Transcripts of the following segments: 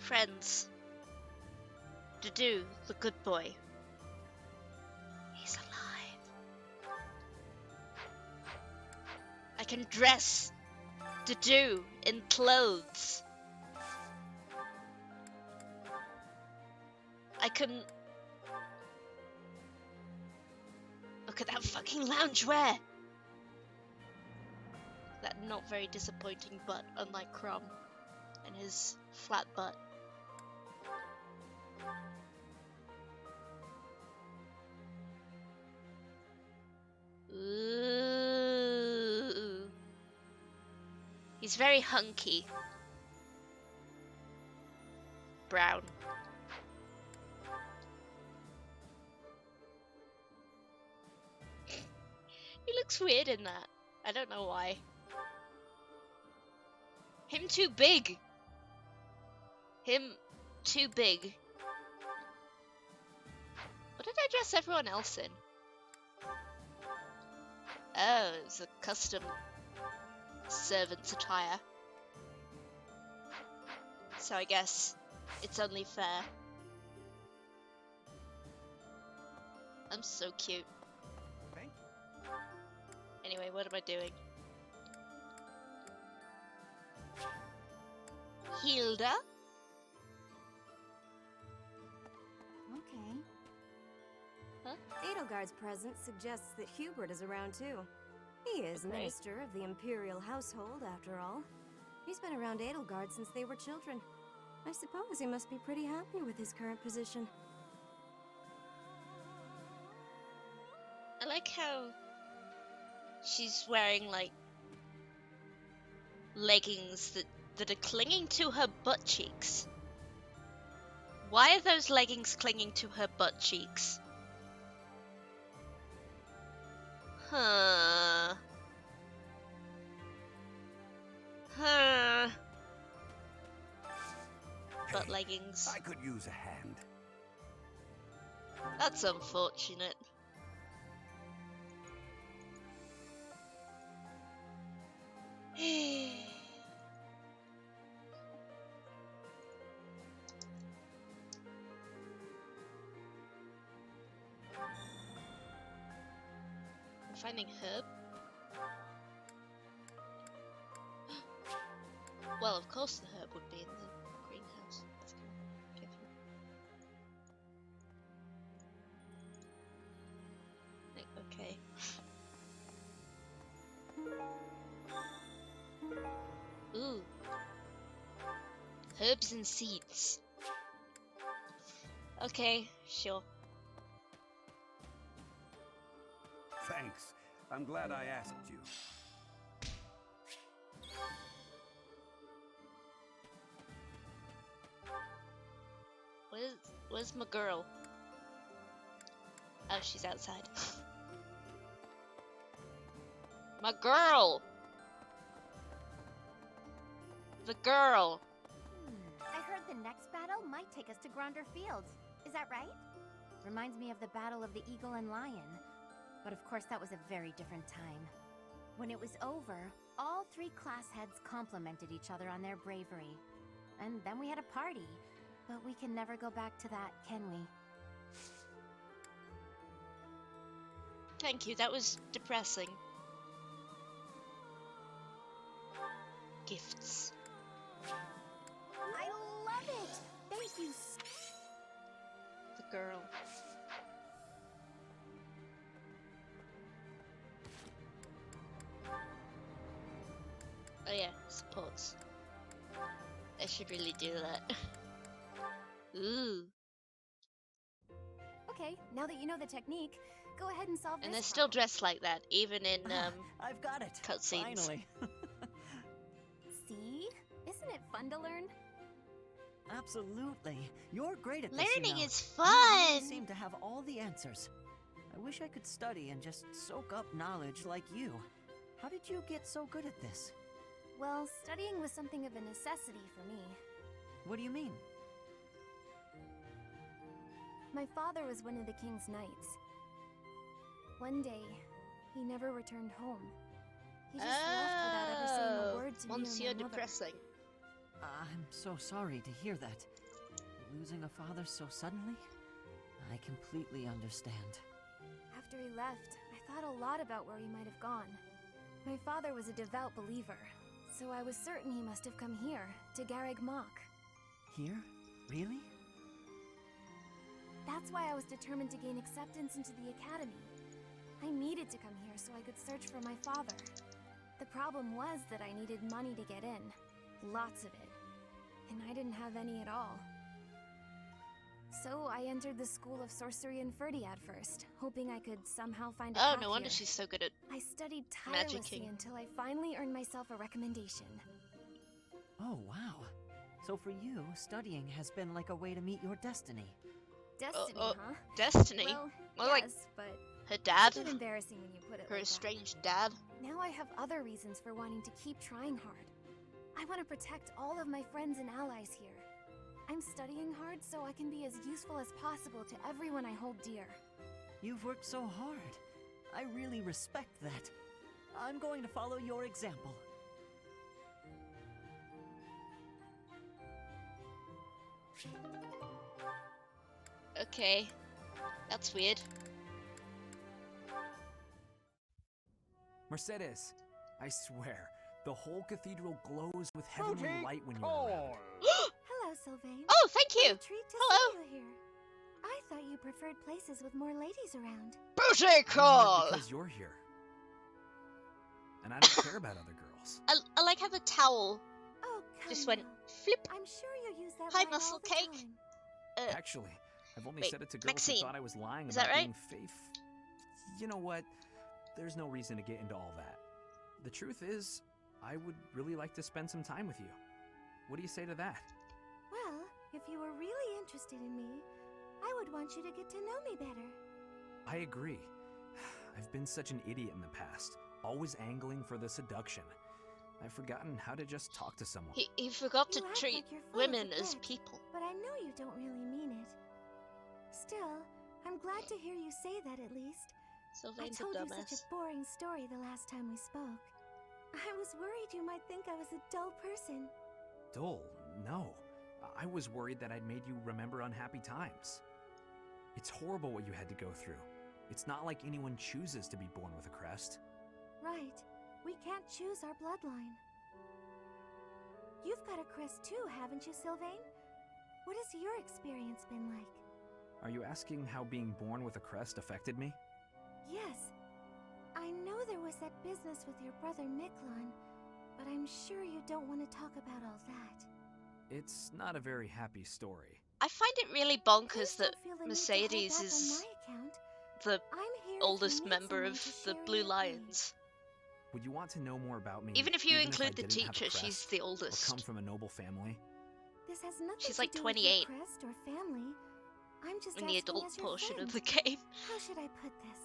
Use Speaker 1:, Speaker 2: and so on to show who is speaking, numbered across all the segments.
Speaker 1: Friends. Dudu, the good boy. He's alive. I can dress Dudu in clothes. I can... Look at that fucking loungewear! That not very disappointing butt, unlike Crumb and his flat butt. Ooh. He's very hunky. Brown. He looks weird in that. I don't know why. Him too big. Him too big. What did I dress everyone else in? Oh, it's a custom servant's attire. So I guess it's only fair. I'm so cute.
Speaker 2: Okay.
Speaker 1: Anyway, what am I doing? Hilda?
Speaker 3: Okay.
Speaker 1: Huh?
Speaker 3: Edelgard's presence suggests that Hubert is around too. He is
Speaker 1: Okay.
Speaker 3: minister of the Imperial household, after all. He's been around Edelgard since they were children. I suppose he must be pretty happy with his current position.
Speaker 1: I like how she's wearing like leggings that are clinging to her butt cheeks. Why are those leggings clinging to her butt cheeks? Huh. Butt leggings.
Speaker 2: I could use a hand.
Speaker 1: That's unfortunate. I'm finding herb. Well, of course the herb would be in the greenhouse. That's kind of given. Okay. Ooh. Herbs and seeds. Okay, sure.
Speaker 2: Thanks. I'm glad I asked you.
Speaker 1: Where's my girl? Oh, she's outside. My girl! The girl!
Speaker 4: I heard the next battle might take us to Gronder Field. Is that right? Reminds me of the Battle of the Eagle and Lion. But of course that was a very different time. When it was over, all three class heads complimented each other on their bravery. And then we had a party. But we can never go back to that, can we?
Speaker 1: Thank you, that was depressing. Gifts.
Speaker 4: I love it! Thank you.
Speaker 1: The girl. Oh yeah, supports. I should really do that. Ooh.
Speaker 4: Okay, now that you know the technique, go ahead and solve
Speaker 1: And
Speaker 4: this
Speaker 1: they're still
Speaker 4: problem.
Speaker 1: dressed like that, even in
Speaker 5: I've got it.
Speaker 1: cutscenes.
Speaker 5: Finally.
Speaker 4: See? Isn't it fun to learn?
Speaker 5: Absolutely. You're great at this,
Speaker 1: Learning
Speaker 5: you know.
Speaker 1: is
Speaker 5: You really
Speaker 1: fun!
Speaker 5: seem to have all the answers. I wish I could study and just soak up knowledge like you. How did you get so good at this?
Speaker 4: Well, studying was something of a necessity for me.
Speaker 5: What do you mean?
Speaker 4: My father was one of the king's knights. One day, he never returned home.
Speaker 3: He just left without ever saying a word to me or
Speaker 1: Monsieur
Speaker 3: my mother.
Speaker 1: depressing.
Speaker 5: I'm so sorry to hear that. Losing a father so suddenly? I completely understand.
Speaker 3: After he left, I thought a lot about where he might have gone. My father was a devout believer, so I was certain he must have come here, to Garreg Mach.
Speaker 5: Here? Really?
Speaker 3: That's why I was determined to gain acceptance into the academy. I needed to come here so I could search for my father. The problem was that I needed money to get in. Lots of it. And I didn't have any at all. So I entered the School of Sorcery and Ferdiad first, hoping I could somehow find a
Speaker 1: Oh,
Speaker 3: path
Speaker 1: no wonder
Speaker 3: here.
Speaker 1: she's so good at.
Speaker 3: I studied tirelessly
Speaker 1: Magicking.
Speaker 3: until I finally earned myself a recommendation.
Speaker 5: Oh, wow. So for you, studying has been like a way to meet your destiny.
Speaker 3: Destiny,
Speaker 1: oh,
Speaker 3: huh?
Speaker 1: Destiny?
Speaker 3: Well,
Speaker 1: More
Speaker 3: yes,
Speaker 1: like
Speaker 3: but
Speaker 1: her dad?
Speaker 3: it's a bit embarrassing when you put it
Speaker 1: Her
Speaker 3: like that.
Speaker 1: estranged dad?
Speaker 3: Now I have other reasons for wanting to keep trying hard. I want to protect all of my friends and allies here. I'm studying hard so I can be as useful as possible to everyone I hold dear.
Speaker 5: You've worked so hard. I really respect that. I'm going to follow your example.
Speaker 1: Okay. That's weird.
Speaker 6: Mercedes, I swear, the whole cathedral glows with heavenly light when you're around.
Speaker 3: Hello, Sylvain.
Speaker 1: Oh, thank
Speaker 3: What
Speaker 1: you!
Speaker 3: a treat to
Speaker 1: Hello.
Speaker 3: see you here. I thought you preferred places with more ladies around.
Speaker 1: Booty
Speaker 6: I'm here
Speaker 1: call!
Speaker 6: because you're here. And I don't care about other girls.
Speaker 1: I like how the towel
Speaker 3: Oh, come
Speaker 1: just went
Speaker 3: now.
Speaker 1: flip.
Speaker 3: I'm sure you use that
Speaker 1: Hi,
Speaker 3: line
Speaker 1: muscle
Speaker 3: all the
Speaker 1: cake.
Speaker 3: time.
Speaker 6: Actually, I've only
Speaker 1: wait,
Speaker 6: said it to girls
Speaker 1: Maxine,
Speaker 6: who thought I was lying
Speaker 1: is
Speaker 6: about
Speaker 1: that right?
Speaker 6: being faith. You know what? There's no reason to get into all that. The truth is, I would really like to spend some time with you. What do you say to that?
Speaker 3: Well, if you were really interested in me, I would want you to get to know me better.
Speaker 6: I agree. I've been such an idiot in the past, always angling for the seduction. I've forgotten how to just talk to someone.
Speaker 1: He forgot to
Speaker 3: You act
Speaker 1: treat
Speaker 3: like you're full of
Speaker 1: women as
Speaker 3: regret,
Speaker 1: people.
Speaker 3: But I know you don't really mean it. Still, I'm glad to hear you say that at least. I
Speaker 1: Sylvain's a
Speaker 3: told you such
Speaker 1: dumbass.
Speaker 3: a boring story the last time we spoke. I was worried you might think I was a dull person.
Speaker 6: Dull? No. I was worried that I'd made you remember unhappy times. It's horrible what you had to go through. It's not like anyone chooses to be born with a crest.
Speaker 3: Right. We can't choose our bloodline. You've got a crest too, haven't you, Sylvain? What has your experience been like?
Speaker 6: Are you asking how being born with a crest affected me?
Speaker 3: Yes. I know there was that business with your brother Miklon, but I'm sure you don't want to talk about all that.
Speaker 6: It's not a very happy story.
Speaker 1: I find it really
Speaker 3: Please
Speaker 1: bonkers that
Speaker 3: don't feel the need to hold
Speaker 1: Mercedes
Speaker 3: back on
Speaker 1: is
Speaker 3: my account.
Speaker 1: the
Speaker 3: I'm here if you
Speaker 1: oldest
Speaker 3: need
Speaker 1: member
Speaker 3: someone
Speaker 1: of
Speaker 3: to
Speaker 1: the
Speaker 3: share
Speaker 1: Blue
Speaker 3: your pain.
Speaker 1: Lions.
Speaker 6: Would you want to know more about me?
Speaker 1: Even if you
Speaker 6: I
Speaker 1: include the
Speaker 6: didn't have a
Speaker 1: teacher, she's
Speaker 6: crest
Speaker 1: the
Speaker 6: or come
Speaker 1: oldest.
Speaker 6: from a noble family?
Speaker 3: This has nothing
Speaker 1: She's
Speaker 3: to
Speaker 1: like
Speaker 3: do
Speaker 1: 28
Speaker 3: with your crest or family. I'm just
Speaker 1: in the
Speaker 3: asking
Speaker 1: adult
Speaker 3: as your
Speaker 1: portion
Speaker 3: friend.
Speaker 1: of the game.
Speaker 3: How should I put this?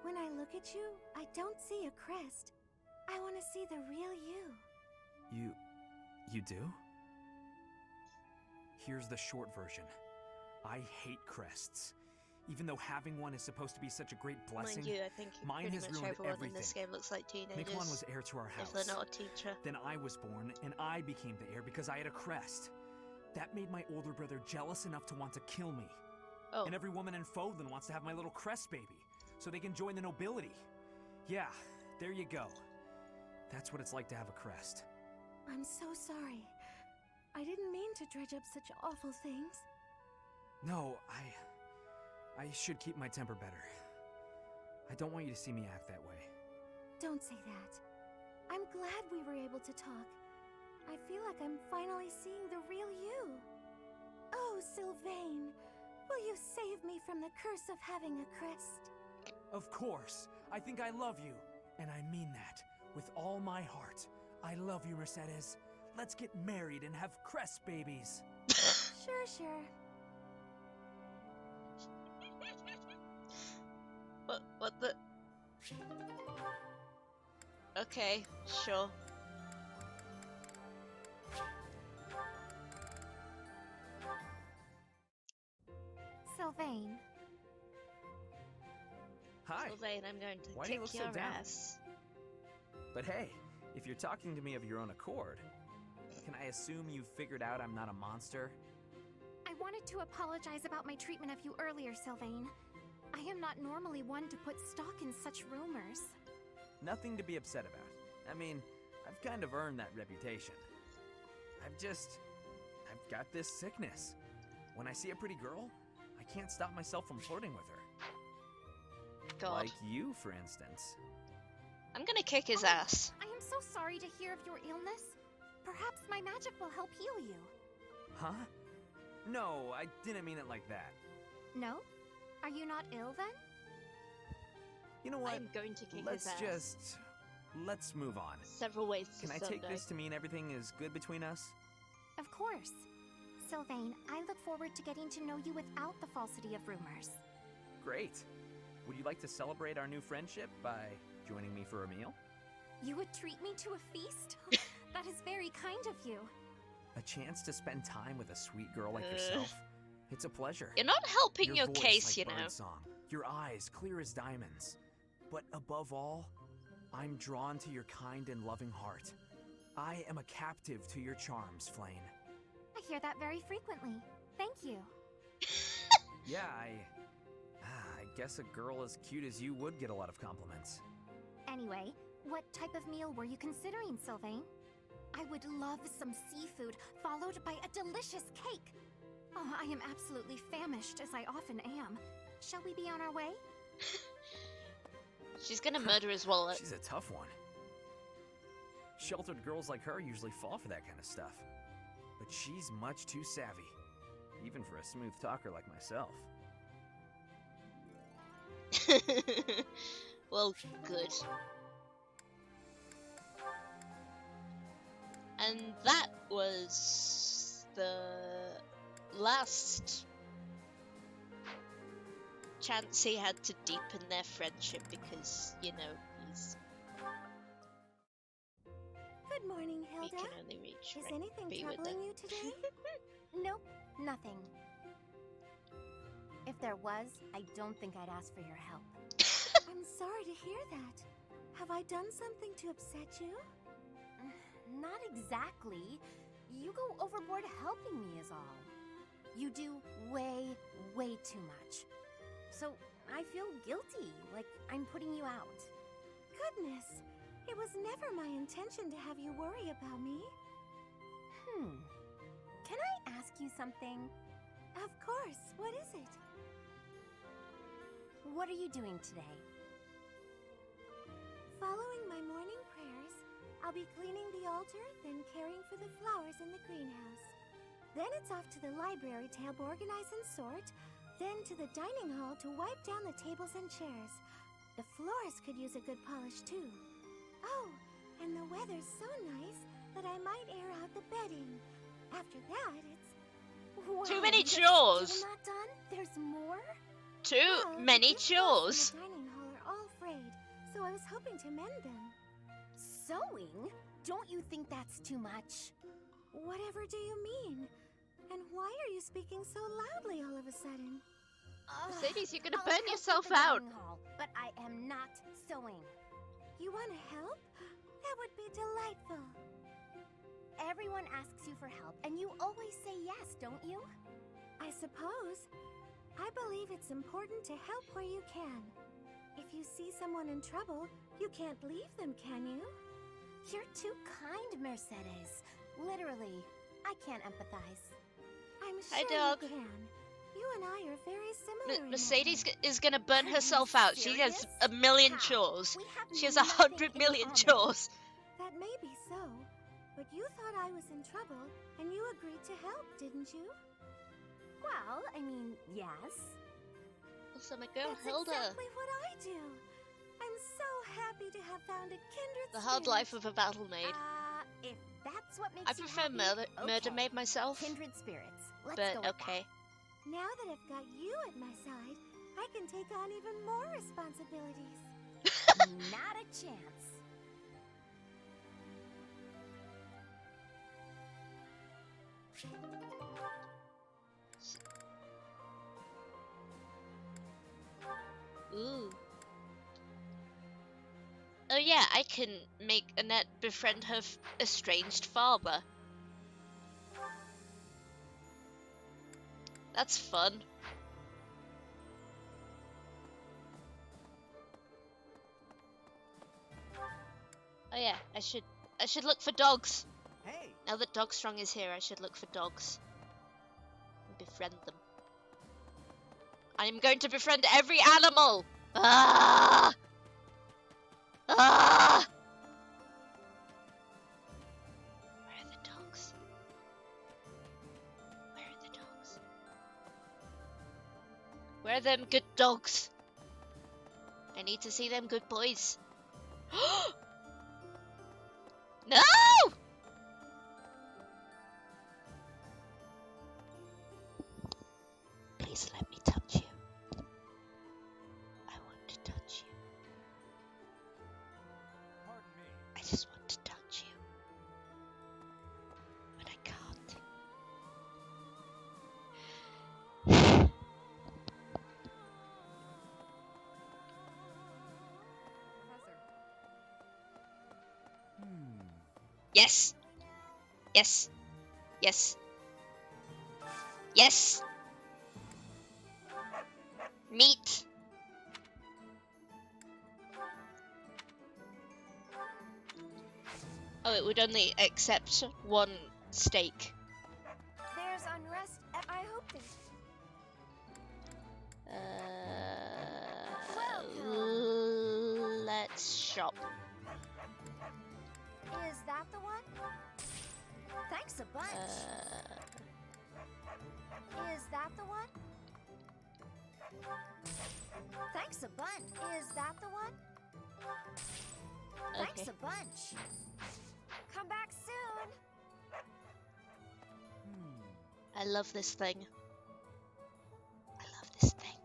Speaker 3: When I look at you, I don't see a crest. I want to see the real you.
Speaker 6: You do? Here's the short version. I hate crests. Even though having one is supposed to be such a great blessing,
Speaker 1: Mind you, I think
Speaker 6: mine
Speaker 1: pretty
Speaker 6: has
Speaker 1: much
Speaker 6: ruined
Speaker 1: everyone in this
Speaker 6: everything.
Speaker 1: game looks like teenagers.
Speaker 6: Miklon was heir to our house.
Speaker 1: if they're not a teacher.
Speaker 6: Then I was born, and I became the heir because I had a crest. That made my older brother jealous enough to want to kill me.
Speaker 1: Oh,
Speaker 6: And every woman in Fodlan wants to have my little crest baby, so they can join the nobility. Yeah, there you go. That's what it's like to have a crest.
Speaker 3: I'm so sorry. I didn't mean to dredge up such awful things.
Speaker 6: No, I should keep my temper better. I don't want you to see me act that way.
Speaker 3: Don't say that. I'm glad we were able to talk. I feel like I'm finally seeing the real you. Oh, Sylvain, will you save me from the curse of having a crest?
Speaker 6: Of course. I think I love you. And I mean that. With all my heart. I love you, Mercedes. Let's get married and have crest babies.
Speaker 3: Sure.
Speaker 1: what the? Okay, sure.
Speaker 4: Sylvain,
Speaker 6: Hi.
Speaker 1: Sylvain, I'm going to
Speaker 6: Why do you
Speaker 1: kick
Speaker 6: look so
Speaker 1: your
Speaker 6: down?
Speaker 1: ass.
Speaker 6: But hey, if you're talking to me of your own accord, can I assume you've figured out I'm not a monster?
Speaker 3: I wanted to apologize about my treatment of you earlier, Sylvain. I am not normally one to put stock in such rumors.
Speaker 6: Nothing to be upset about. I mean, I've kind of earned that reputation. I've got this sickness. When I see a pretty girl, I can't stop myself from flirting with her.
Speaker 1: God.
Speaker 6: Like you, for instance.
Speaker 1: I'm gonna kick his ass.
Speaker 3: I am so sorry to hear of your illness. Perhaps my magic will help heal you.
Speaker 6: Huh? No, I didn't mean it like that.
Speaker 3: No? Are you not ill then?
Speaker 6: You know what?
Speaker 1: I'm going to kick his ass.
Speaker 6: Let's move on.
Speaker 1: Several ways to
Speaker 6: Can I take this to mean everything is good between us?
Speaker 3: Of course. Sylvain, I look forward to getting to know you without the falsity of rumors.
Speaker 6: Great. Would you like to celebrate our new friendship by joining me for a meal?
Speaker 3: You would treat me to a feast? That is very kind of you.
Speaker 6: A chance to spend time with a sweet girl like yourself. It's a pleasure.
Speaker 1: You're not helping your
Speaker 6: voice
Speaker 1: case,
Speaker 6: like
Speaker 1: you know.
Speaker 6: birdsong, your eyes clear as diamonds. But above all, I'm drawn to your kind and loving heart. I am a captive to your charms, Flame.
Speaker 3: I hear that very frequently. Thank you.
Speaker 6: Yeah, I guess a girl as cute as you would get a lot of compliments.
Speaker 3: Anyway, what type of meal were you considering, Sylvain? I would love some seafood, followed by a delicious cake. Oh, I am absolutely famished, as I often am. Shall we be on our way?
Speaker 1: She's gonna murder his wallet.
Speaker 6: She's a tough one. Sheltered girls like her usually fall for that kind of stuff. But she's much too savvy, even for a smooth talker like myself.
Speaker 1: Well, good. And that was the last chance he had to deepen their friendship because, you know,
Speaker 3: Good morning,
Speaker 1: he
Speaker 3: Hilda.
Speaker 1: can only reach
Speaker 3: Is
Speaker 1: rank
Speaker 3: anything
Speaker 1: B with
Speaker 3: troubling
Speaker 1: them.
Speaker 3: you today? Nope, nothing. If there was, I don't think I'd ask for your help. I'm sorry to hear that. Have I done something to upset you? Not exactly. You go overboard helping me is all. You do way, way too much. So I feel guilty, like I'm putting you out. Goodness, it was never my intention to have you worry about me. Can I ask you something? Of course, what is it? What are you doing today? Following my morning prayers, I'll be cleaning the altar, then caring for the flowers in the greenhouse. Then it's off to the library to help organize and sort, then to the dining hall to wipe down the tables and chairs. The floors could use a good polish too. Oh, and the weather's so nice that I might air out the bedding. After that, it's... Wow,
Speaker 1: Too many
Speaker 3: you're
Speaker 1: chores.
Speaker 3: Still not done? There's more?
Speaker 1: Too
Speaker 3: Well,
Speaker 1: many
Speaker 3: the clothes
Speaker 1: chores.
Speaker 3: in the dining hall are all frayed, so I was hoping to mend them. Sewing? Don't you think that's too much? Whatever do you mean? And why are you speaking so loudly all of a sudden?
Speaker 1: Mercedes, you're gonna
Speaker 3: I'll
Speaker 1: burn
Speaker 3: help
Speaker 1: yourself
Speaker 3: with the
Speaker 1: out.
Speaker 3: dining hall, but I am not sewing. You want to help? That would be delightful. Everyone asks you for help, and you always say yes, don't you? I suppose. I believe it's important to help where you can. If you see someone in trouble, you can't leave them, can you? You're too kind, Mercedes. Literally, I can't empathize. I'm sure
Speaker 1: Hi, dog.
Speaker 3: you can. You and I are very similar. in that
Speaker 1: Mercedes
Speaker 3: way.
Speaker 1: is gonna burn
Speaker 3: Are you
Speaker 1: herself out. She has
Speaker 3: serious?
Speaker 1: a million
Speaker 3: How?
Speaker 1: chores.
Speaker 3: We have
Speaker 1: She has
Speaker 3: nothing
Speaker 1: 100
Speaker 3: in
Speaker 1: million
Speaker 3: common.
Speaker 1: chores.
Speaker 3: That may be so, but you thought I was in trouble, and you agreed to help, didn't you? Well, I mean, yes.
Speaker 1: Also, my girl
Speaker 3: That's
Speaker 1: Hilda.
Speaker 3: exactly what I do. I'm so happy to have found a kindred
Speaker 1: The hard
Speaker 3: spirit.
Speaker 1: life of a battle maid.
Speaker 3: If that's what makes
Speaker 1: I
Speaker 3: you
Speaker 1: prefer
Speaker 3: happy,
Speaker 1: murder
Speaker 3: okay.
Speaker 1: maid myself,
Speaker 3: Kindred spirits. Let's
Speaker 1: but
Speaker 3: go with
Speaker 1: okay.
Speaker 3: that. Now that I've got you at my side, I can take on even more responsibilities. Not a chance.
Speaker 1: Ooh. Oh yeah, I can make Annette befriend her estranged father. That's fun. Oh yeah, I should look for dogs.
Speaker 5: Hey!
Speaker 1: Now that Dogstrong is here, I should look for dogs and befriend them. I am going to befriend every animal. Ah! Ah! Where are the dogs? Where are the dogs? Where are them good dogs? I need to see them good boys. No! Please let me touch you. I want to touch you.
Speaker 2: Pardon me.
Speaker 1: I just want to touch you. But I can't. Yes! Yes! Yes! Yes! Meat! Oh, it would only accept one steak.
Speaker 3: There's unrest. I hope they.
Speaker 1: Let's shop.
Speaker 3: Is that the one? Thanks a bunch. Is that the one? Thanks a bunch. Is that the one? Thanks
Speaker 1: Okay.
Speaker 3: a bunch. Come back soon.
Speaker 1: I love this thing. I love this thing.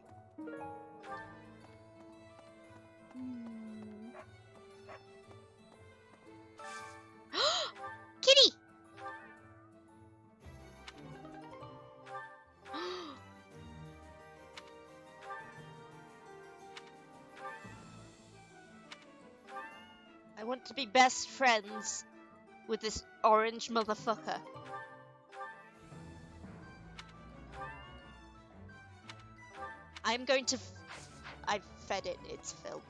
Speaker 1: Kitty! I want to be best friends with this orange motherfucker. I'm going to. I fed it its fill.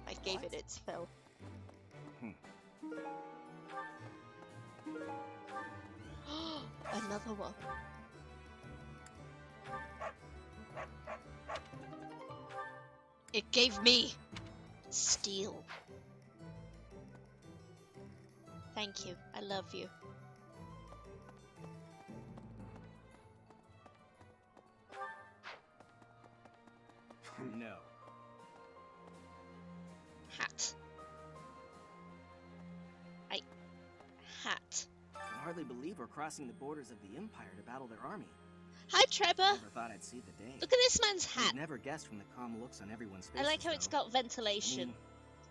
Speaker 1: I gave it its fill. Another one. It gave me steel. Thank you. I love you.
Speaker 7: No.
Speaker 1: Hat. Hat.
Speaker 5: I can hardly believe we're crossing the borders of the Empire to battle their army.
Speaker 1: Hi, Trevor.
Speaker 5: Never thought I'd see the day.
Speaker 1: Look at this man's
Speaker 5: I'd
Speaker 1: hat.
Speaker 5: never guessed from the calm looks on everyone's
Speaker 1: I
Speaker 5: faces.
Speaker 1: like how it's
Speaker 5: though.
Speaker 1: got ventilation.
Speaker 5: I mean,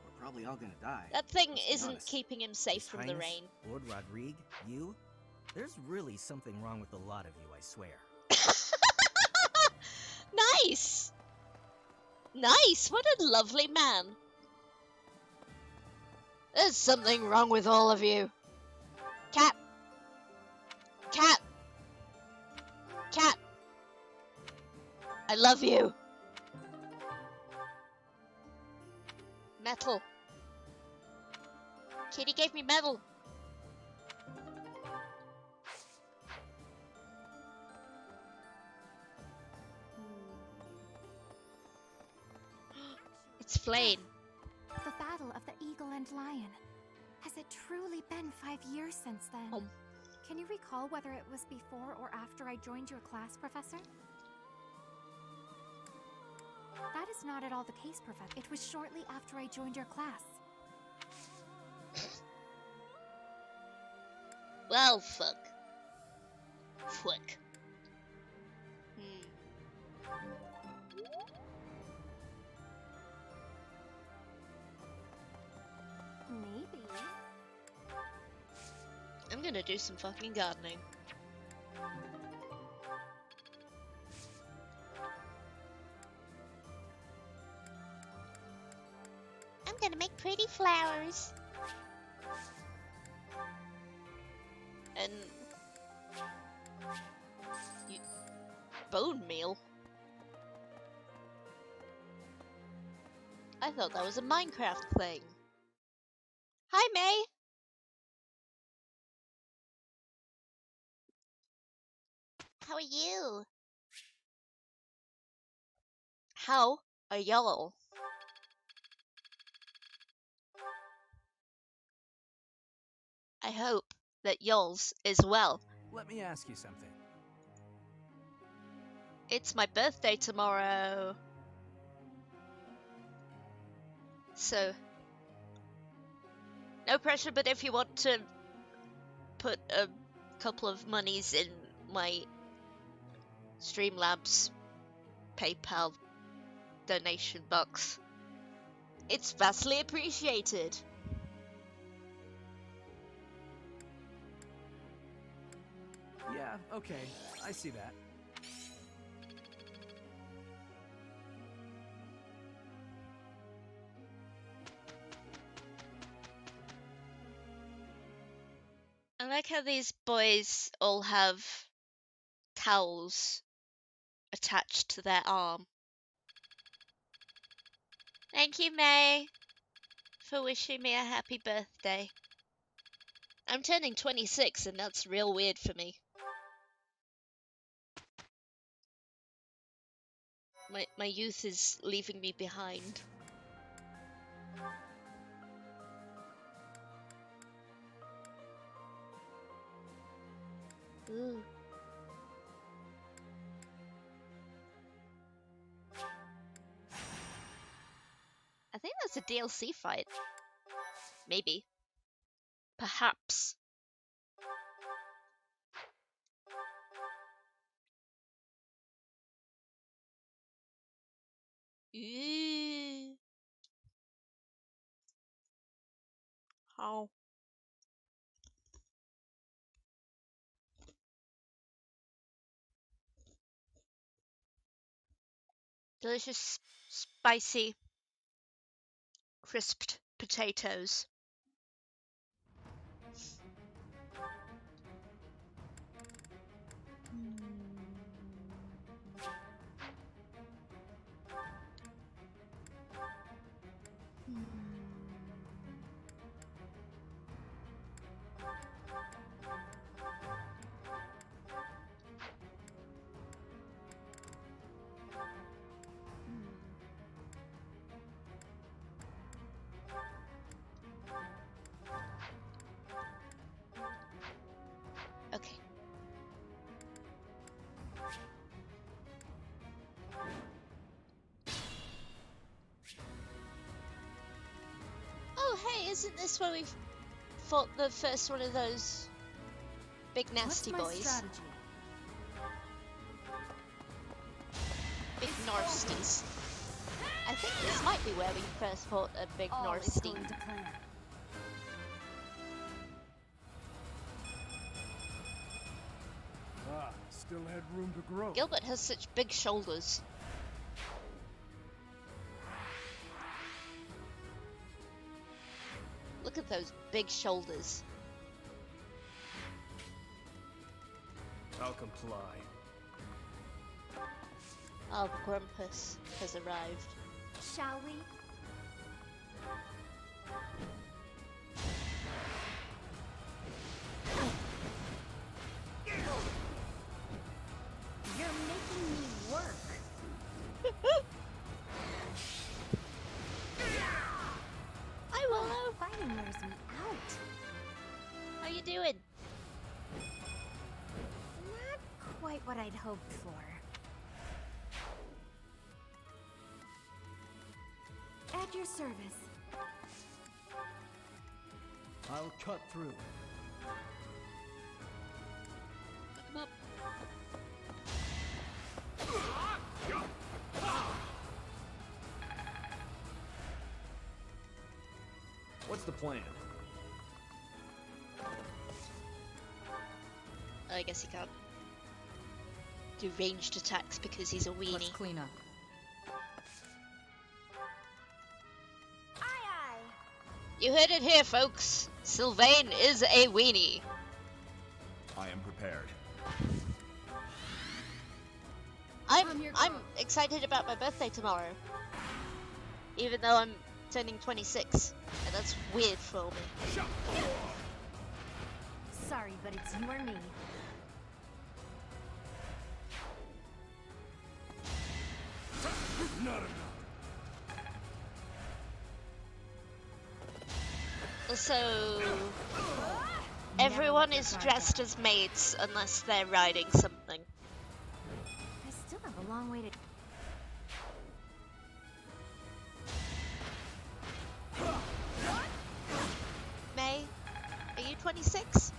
Speaker 5: we're probably all gonna die.
Speaker 1: That thing
Speaker 7: let's be
Speaker 1: isn't
Speaker 7: honest.
Speaker 1: keeping him safe
Speaker 7: His
Speaker 1: from the
Speaker 7: Highness,
Speaker 1: rain.
Speaker 7: Lord Rodrigue, you? There's really something wrong with a lot of you, I swear.
Speaker 1: Nice! Nice! What a lovely man. There's something wrong with all of you. Cat. Cat. Cat. I love you. Metal. Kitty gave me metal. It's Flame.
Speaker 3: The Battle of the Eagle and Lion. Has it truly been 5 years since then? Can you recall whether it was before or after I joined your class, Professor? That is not at all the case, Professor. It was shortly after I joined your class.
Speaker 1: Well, fuck. Fuck.
Speaker 3: Maybe.
Speaker 1: I'm gonna do some fucking gardening. I'm gonna make pretty flowers. And bone meal? I thought that was a Minecraft thing. Hi, May! How are you? How are y'all? I hope that y'all's is well.
Speaker 6: Let me ask you something.
Speaker 1: It's my birthday tomorrow. So, no pressure, but if you want to put a couple of monies in my Streamlabs PayPal donation box, it's vastly appreciated.
Speaker 6: Yeah, okay, I see that.
Speaker 1: I like how these boys all have towels attached to their arm. Thank you, May, for wishing me a happy birthday. I'm turning 26 and that's real weird for me. My youth is leaving me behind. Ooh. I think that's a DLC fight. Maybe. Perhaps. Ooh. How? Delicious, spicy, crisped potatoes. Okay. Oh, hey, isn't this where we fought the first one of those big nasty
Speaker 3: What's my
Speaker 1: boys?
Speaker 3: strategy?
Speaker 1: Big Norsties. I think this might be where we first fought a big
Speaker 3: All is
Speaker 1: Norstie.
Speaker 3: going to plan.
Speaker 2: Ah, still had room to grow.
Speaker 1: Gilbert has such big shoulders. Look at those big shoulders.
Speaker 7: I'll comply.
Speaker 1: Oh, Grumpus has arrived.
Speaker 3: Shall we?
Speaker 4: You're making me work.
Speaker 1: Hi, Willow.
Speaker 4: Fighting wears me out.
Speaker 1: How you doing?
Speaker 4: Not quite what I'd hoped for.
Speaker 3: At your service.
Speaker 7: I'll cut through.
Speaker 1: Come up.
Speaker 6: What's the plan?
Speaker 1: I guess he can't do ranged attacks because he's a weenie.
Speaker 5: Let's clean up.
Speaker 4: Aye, aye.
Speaker 1: You heard it here, folks. Sylvain is a weenie.
Speaker 2: I am prepared.
Speaker 1: I'm excited about my birthday tomorrow. Even though I'm turning 26. And that's weird for me.
Speaker 4: Sorry, but it's you or me.
Speaker 2: Not enough.
Speaker 1: So everyone is dressed as maids unless they're riding something.
Speaker 4: I still have a long way to...
Speaker 1: May, are you 26?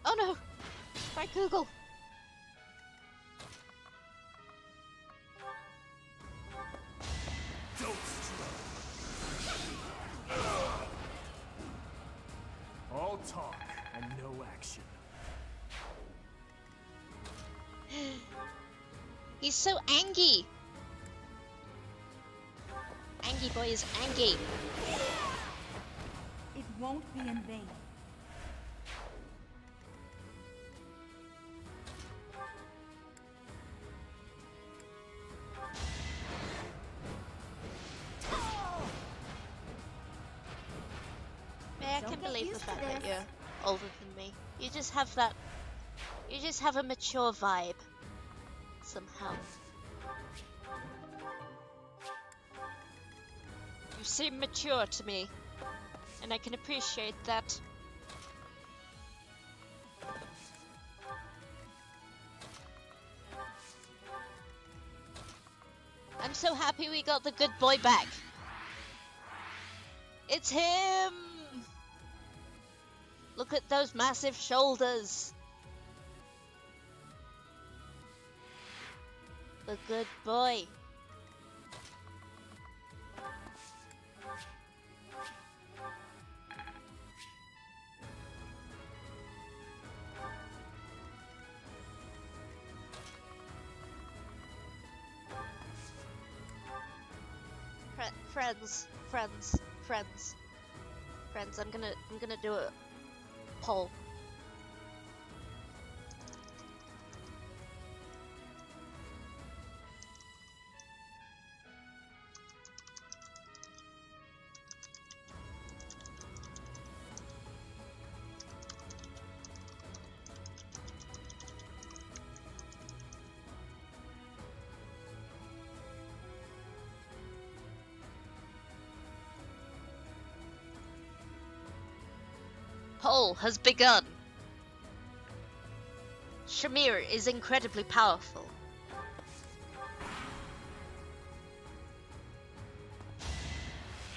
Speaker 1: Oh no! Try Google.
Speaker 6: All talk and no action.
Speaker 1: He's so angry. Angie boy is angry.
Speaker 3: It won't be in vain.
Speaker 1: May I
Speaker 4: Don't
Speaker 1: can
Speaker 4: get
Speaker 1: believe the
Speaker 4: used to
Speaker 1: fact that
Speaker 4: this.
Speaker 1: you're older than me. You just have that. You just have a mature vibe. Somehow. You seem mature to me. And I can appreciate that. I'm so happy we got the good boy back. It's him! Look at those massive shoulders. The good boy. Friends, I'm gonna do a poll. Poll has begun. Shamir is incredibly powerful.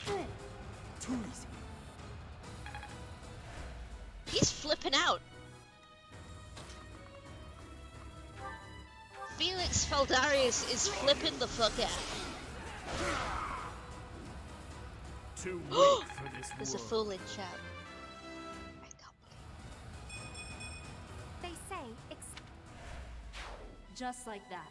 Speaker 7: Too easy.
Speaker 1: He's flipping out. Felix Feldarius is flipping the fuck out.
Speaker 6: Too weak for this
Speaker 1: There's a
Speaker 6: world.
Speaker 1: fool in chat. I can't believe
Speaker 3: They say just like that.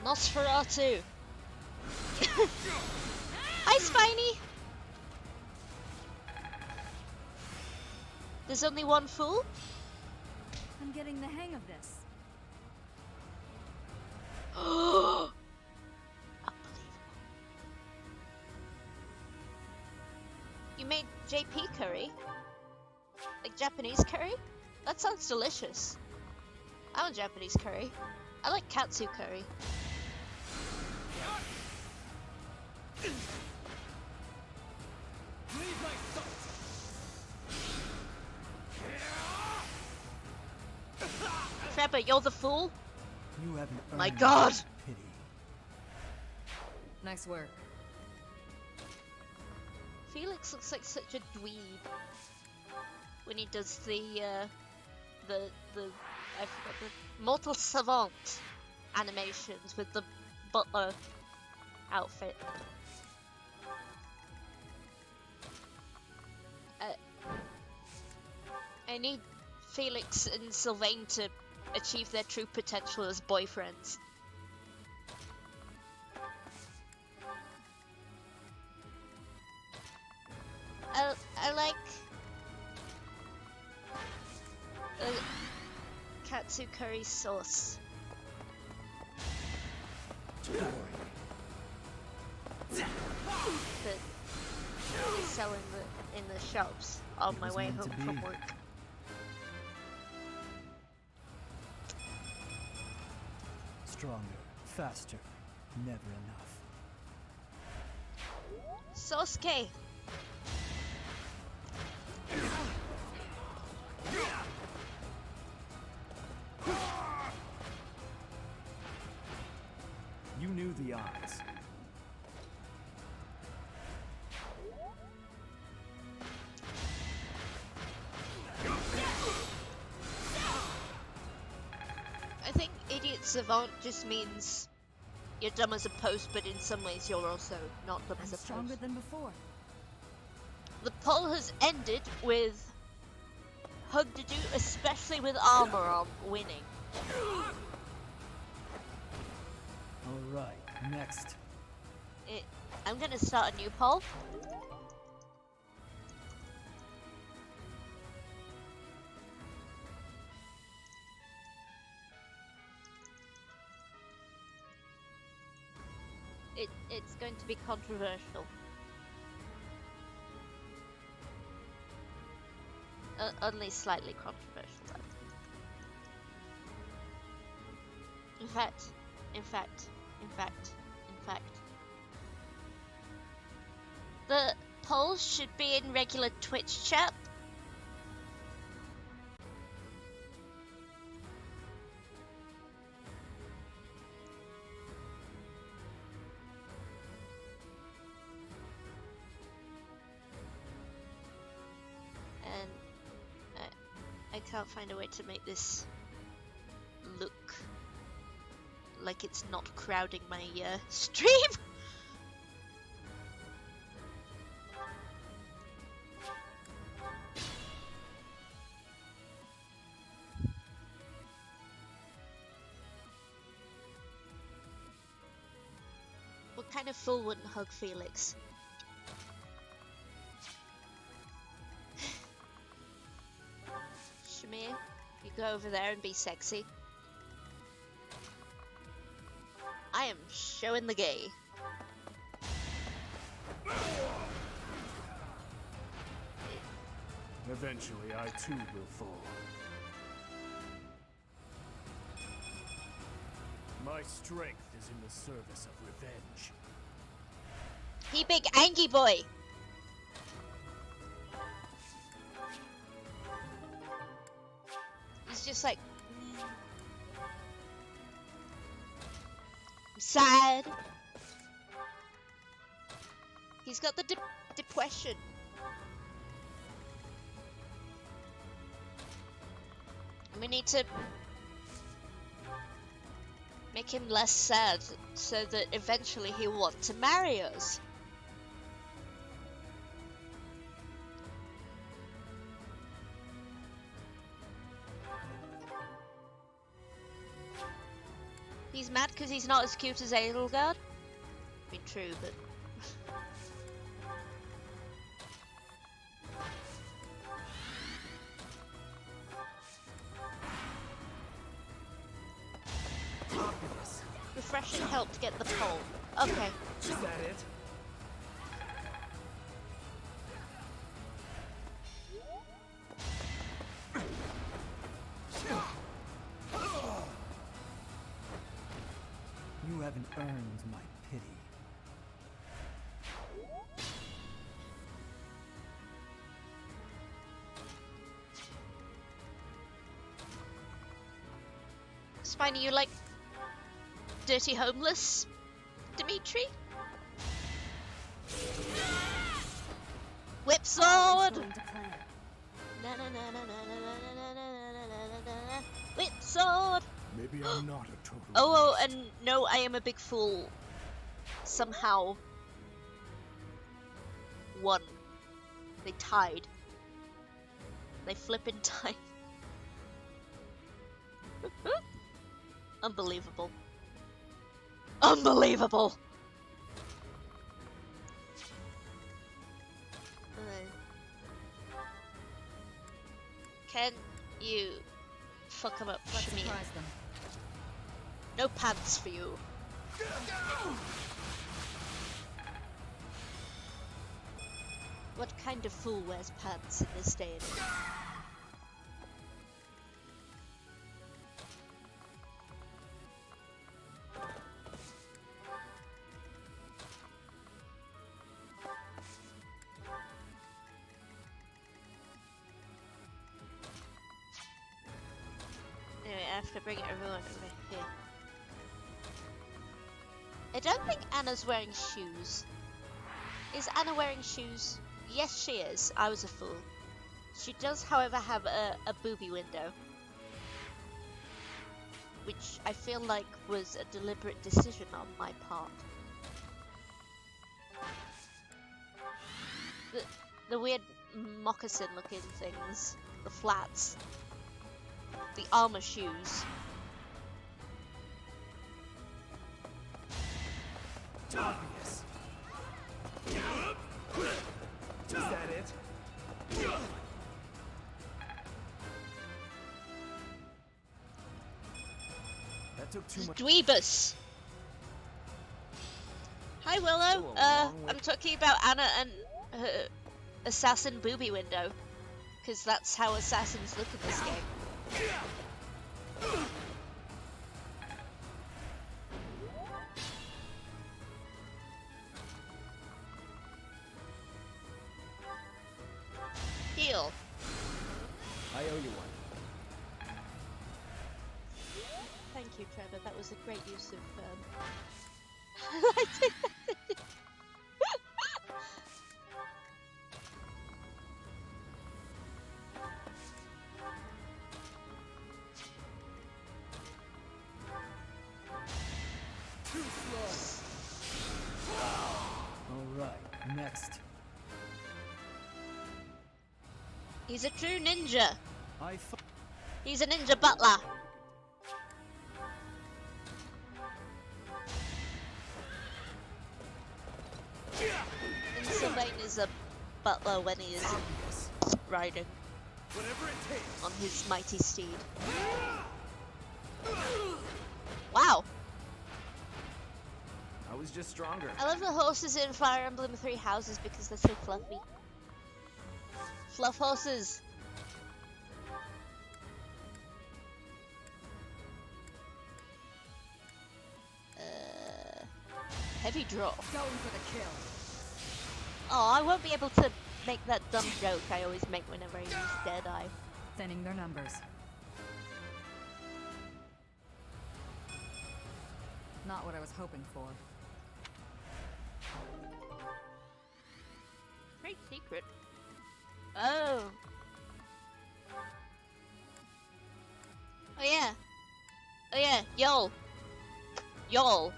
Speaker 1: Nosferatu. Hi, Spiny. There's only one fool?
Speaker 3: I'm getting the hang of this.
Speaker 1: Unbelievable. You made JP curry? Like Japanese curry? That sounds delicious. I want Japanese curry. I like katsu curry. Trevor, you're the fool?
Speaker 7: You haven't earned
Speaker 1: My God!
Speaker 7: pity.
Speaker 8: Nice work.
Speaker 1: Felix looks like such a dweeb when he does the I forgot the Mortal Savant animations with the butler outfit. I need Felix and Sylvain to achieve their true potential as boyfriends. I like katsu curry sauce that they sell in the shops on my way home from work.
Speaker 8: Stronger, faster, never enough.
Speaker 1: Sasuke.
Speaker 8: You knew the odds.
Speaker 1: I think idiot savant just means you're dumb as a post, but in some ways you're also not dumb as a
Speaker 3: Stronger
Speaker 1: post.
Speaker 3: than before.
Speaker 1: The poll has ended with Hugdadu, especially with armor on, winning.
Speaker 8: Alright, next.
Speaker 1: I'm gonna start a new poll. It's going to be controversial. Only slightly controversial, though. In fact. The polls should be in regular Twitch chat. And I can't find a way to make this look like it's not crowding my stream. What kind of fool wouldn't hug Felix? Shamir, you go over there and be sexy. I am showing the gay.
Speaker 8: Eventually, I too will fall. My strength is in the service of revenge.
Speaker 1: He big angry boy. He's just like, I'm sad. He's got the depression. And we need to make him less sad so that eventually he'll want to marry us. He's mad because he's not as cute as Edelgard? I mean, true, but... Refreshing helped get the poll. Okay.
Speaker 8: Is that it? You haven't earned my pity.
Speaker 1: Spiny, you like dirty homeless, Dimitri? Whip sword! Whip sword!
Speaker 8: Maybe I'm not a total.
Speaker 1: Oh, and no, I am a big fool. Somehow won. They tied. They flip in time. Unbelievable. Unbelievable! Can you fuck him up,
Speaker 9: Let's
Speaker 1: Shamir?
Speaker 9: surprise them.
Speaker 1: No pants for you. What kind of fool wears pants in this day and age? Anyway, I have to bring everyone over here. I don't think Anna's wearing shoes. Is Anna wearing shoes? Yes, she is. I was a fool. She does, however, have a booby window. Which I feel like was a deliberate decision on my part. The weird moccasin looking things. The flats. The armor shoes.
Speaker 8: It's obvious. Is that it? That took too much.
Speaker 1: Dweebus! Hi Willow,
Speaker 7: Go along with-
Speaker 1: I'm talking about Anna and her assassin booby window. Because that's how assassins look in this game. Heal.
Speaker 8: I owe you one.
Speaker 1: Thank you, Trevor. That was a great use of highlighting.
Speaker 8: Too slow. All right, next.
Speaker 1: He's a true ninja.
Speaker 8: I
Speaker 1: He's a ninja butler. And Sylvain is a butler when he is riding
Speaker 8: whatever it takes.
Speaker 1: on his mighty steed. Wow.
Speaker 8: I was just stronger.
Speaker 1: I love the horses in Fire Emblem 3 Houses because they're so fluffy. Fluff horses. Heavy draw.
Speaker 9: Going for the kill.
Speaker 1: Oh, I won't be able to make that dumb joke I always make whenever I use Deadeye.
Speaker 9: Thinning their numbers. Not what I was hoping for.
Speaker 1: Great secret. Oh. Oh yeah. Oh yeah, y'all. Y'all.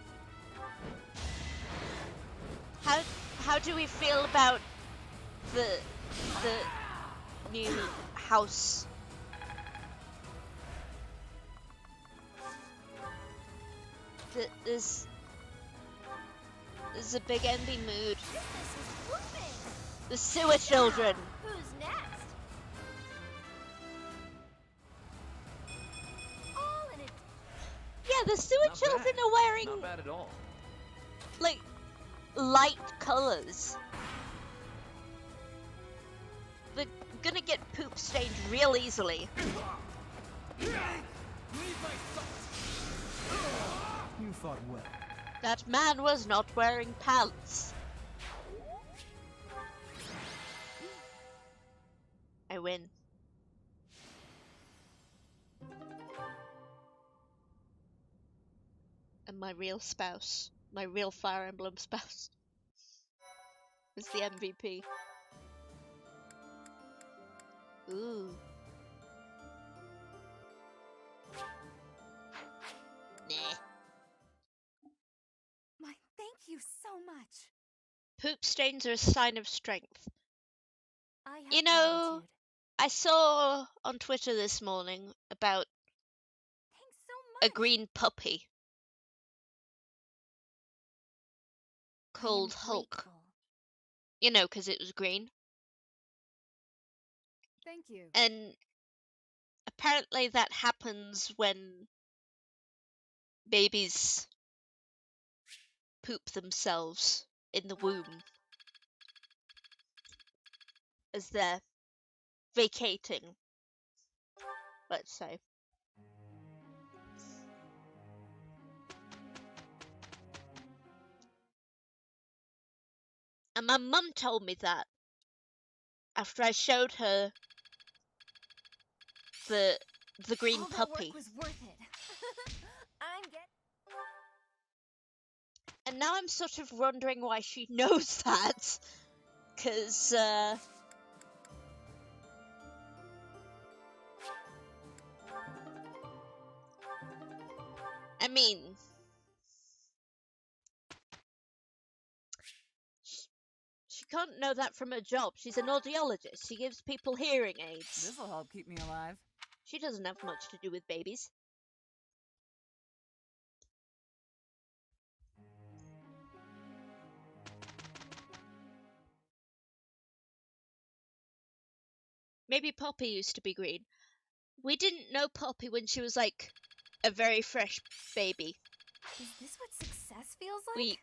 Speaker 1: How do we feel about the new house? There's a big envy mood. The sewer children.
Speaker 4: Who's next? All in it.
Speaker 1: Yeah, the sewer
Speaker 8: Not
Speaker 1: children
Speaker 8: bad.
Speaker 1: are wearing
Speaker 8: Not bad at all.
Speaker 1: like light colors. They're gonna get poop stained real easily.
Speaker 8: You fought well.
Speaker 1: That man was not wearing pants. I win. And my real spouse, my real Fire Emblem spouse, is the MVP. Ooh. Nah.
Speaker 3: My thank you so much.
Speaker 1: Poop stains are a sign of strength.
Speaker 3: I have
Speaker 1: You know,
Speaker 3: gratitude.
Speaker 1: I saw on Twitter this morning about a green puppy called Hulk.
Speaker 4: Grateful.
Speaker 1: You know, because it was green.
Speaker 9: Thank you.
Speaker 1: And apparently that happens when babies poop themselves in the womb as they're vacating, let's say. And my mum told me that after I showed her the green
Speaker 4: All that
Speaker 1: puppy.
Speaker 4: work was worth it. I'm
Speaker 1: And now I'm sort of wondering why she knows that. Cause I mean, she can't know that from her job. She's an audiologist. She gives people hearing aids.
Speaker 9: This'll help keep me alive.
Speaker 1: She doesn't have much to do with babies. Maybe Poppy used to be green. We didn't know Poppy when she was like a very fresh baby.
Speaker 3: Is this what success feels like?